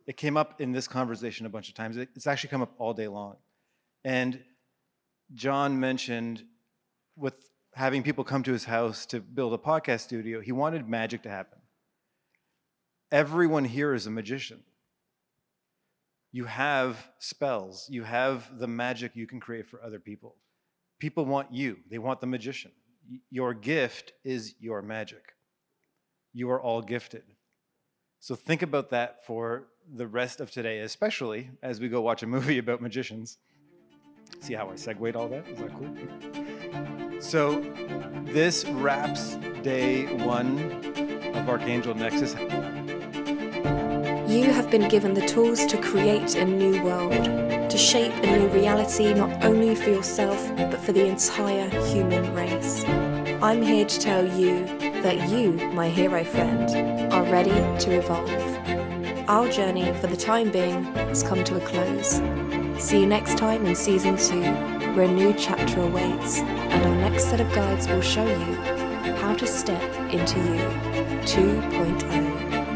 It came up in this conversation a bunch of times. It's actually come up all day long. And John mentioned with having people come to his house to build a podcast studio, he wanted magic to happen. Everyone here is a magician. You have spells. You have the magic you can create for other people. People want you. They want the magician. Your gift is your magic. You are all gifted. So think about that for the rest of today, especially as we go watch a movie about magicians. See how I segued all that? Is that cool? So this wraps day 1 of Archangel Nexus. You have been given the tools to create a new world, to shape a new reality not only for yourself, but for the entire human race. I'm here to tell you that you, my hero friend, are ready to evolve. Our journey, for the time being, has come to a close. See you next time in Season 2, where a new chapter awaits, and our next set of guides will show you how to step into you 2.0.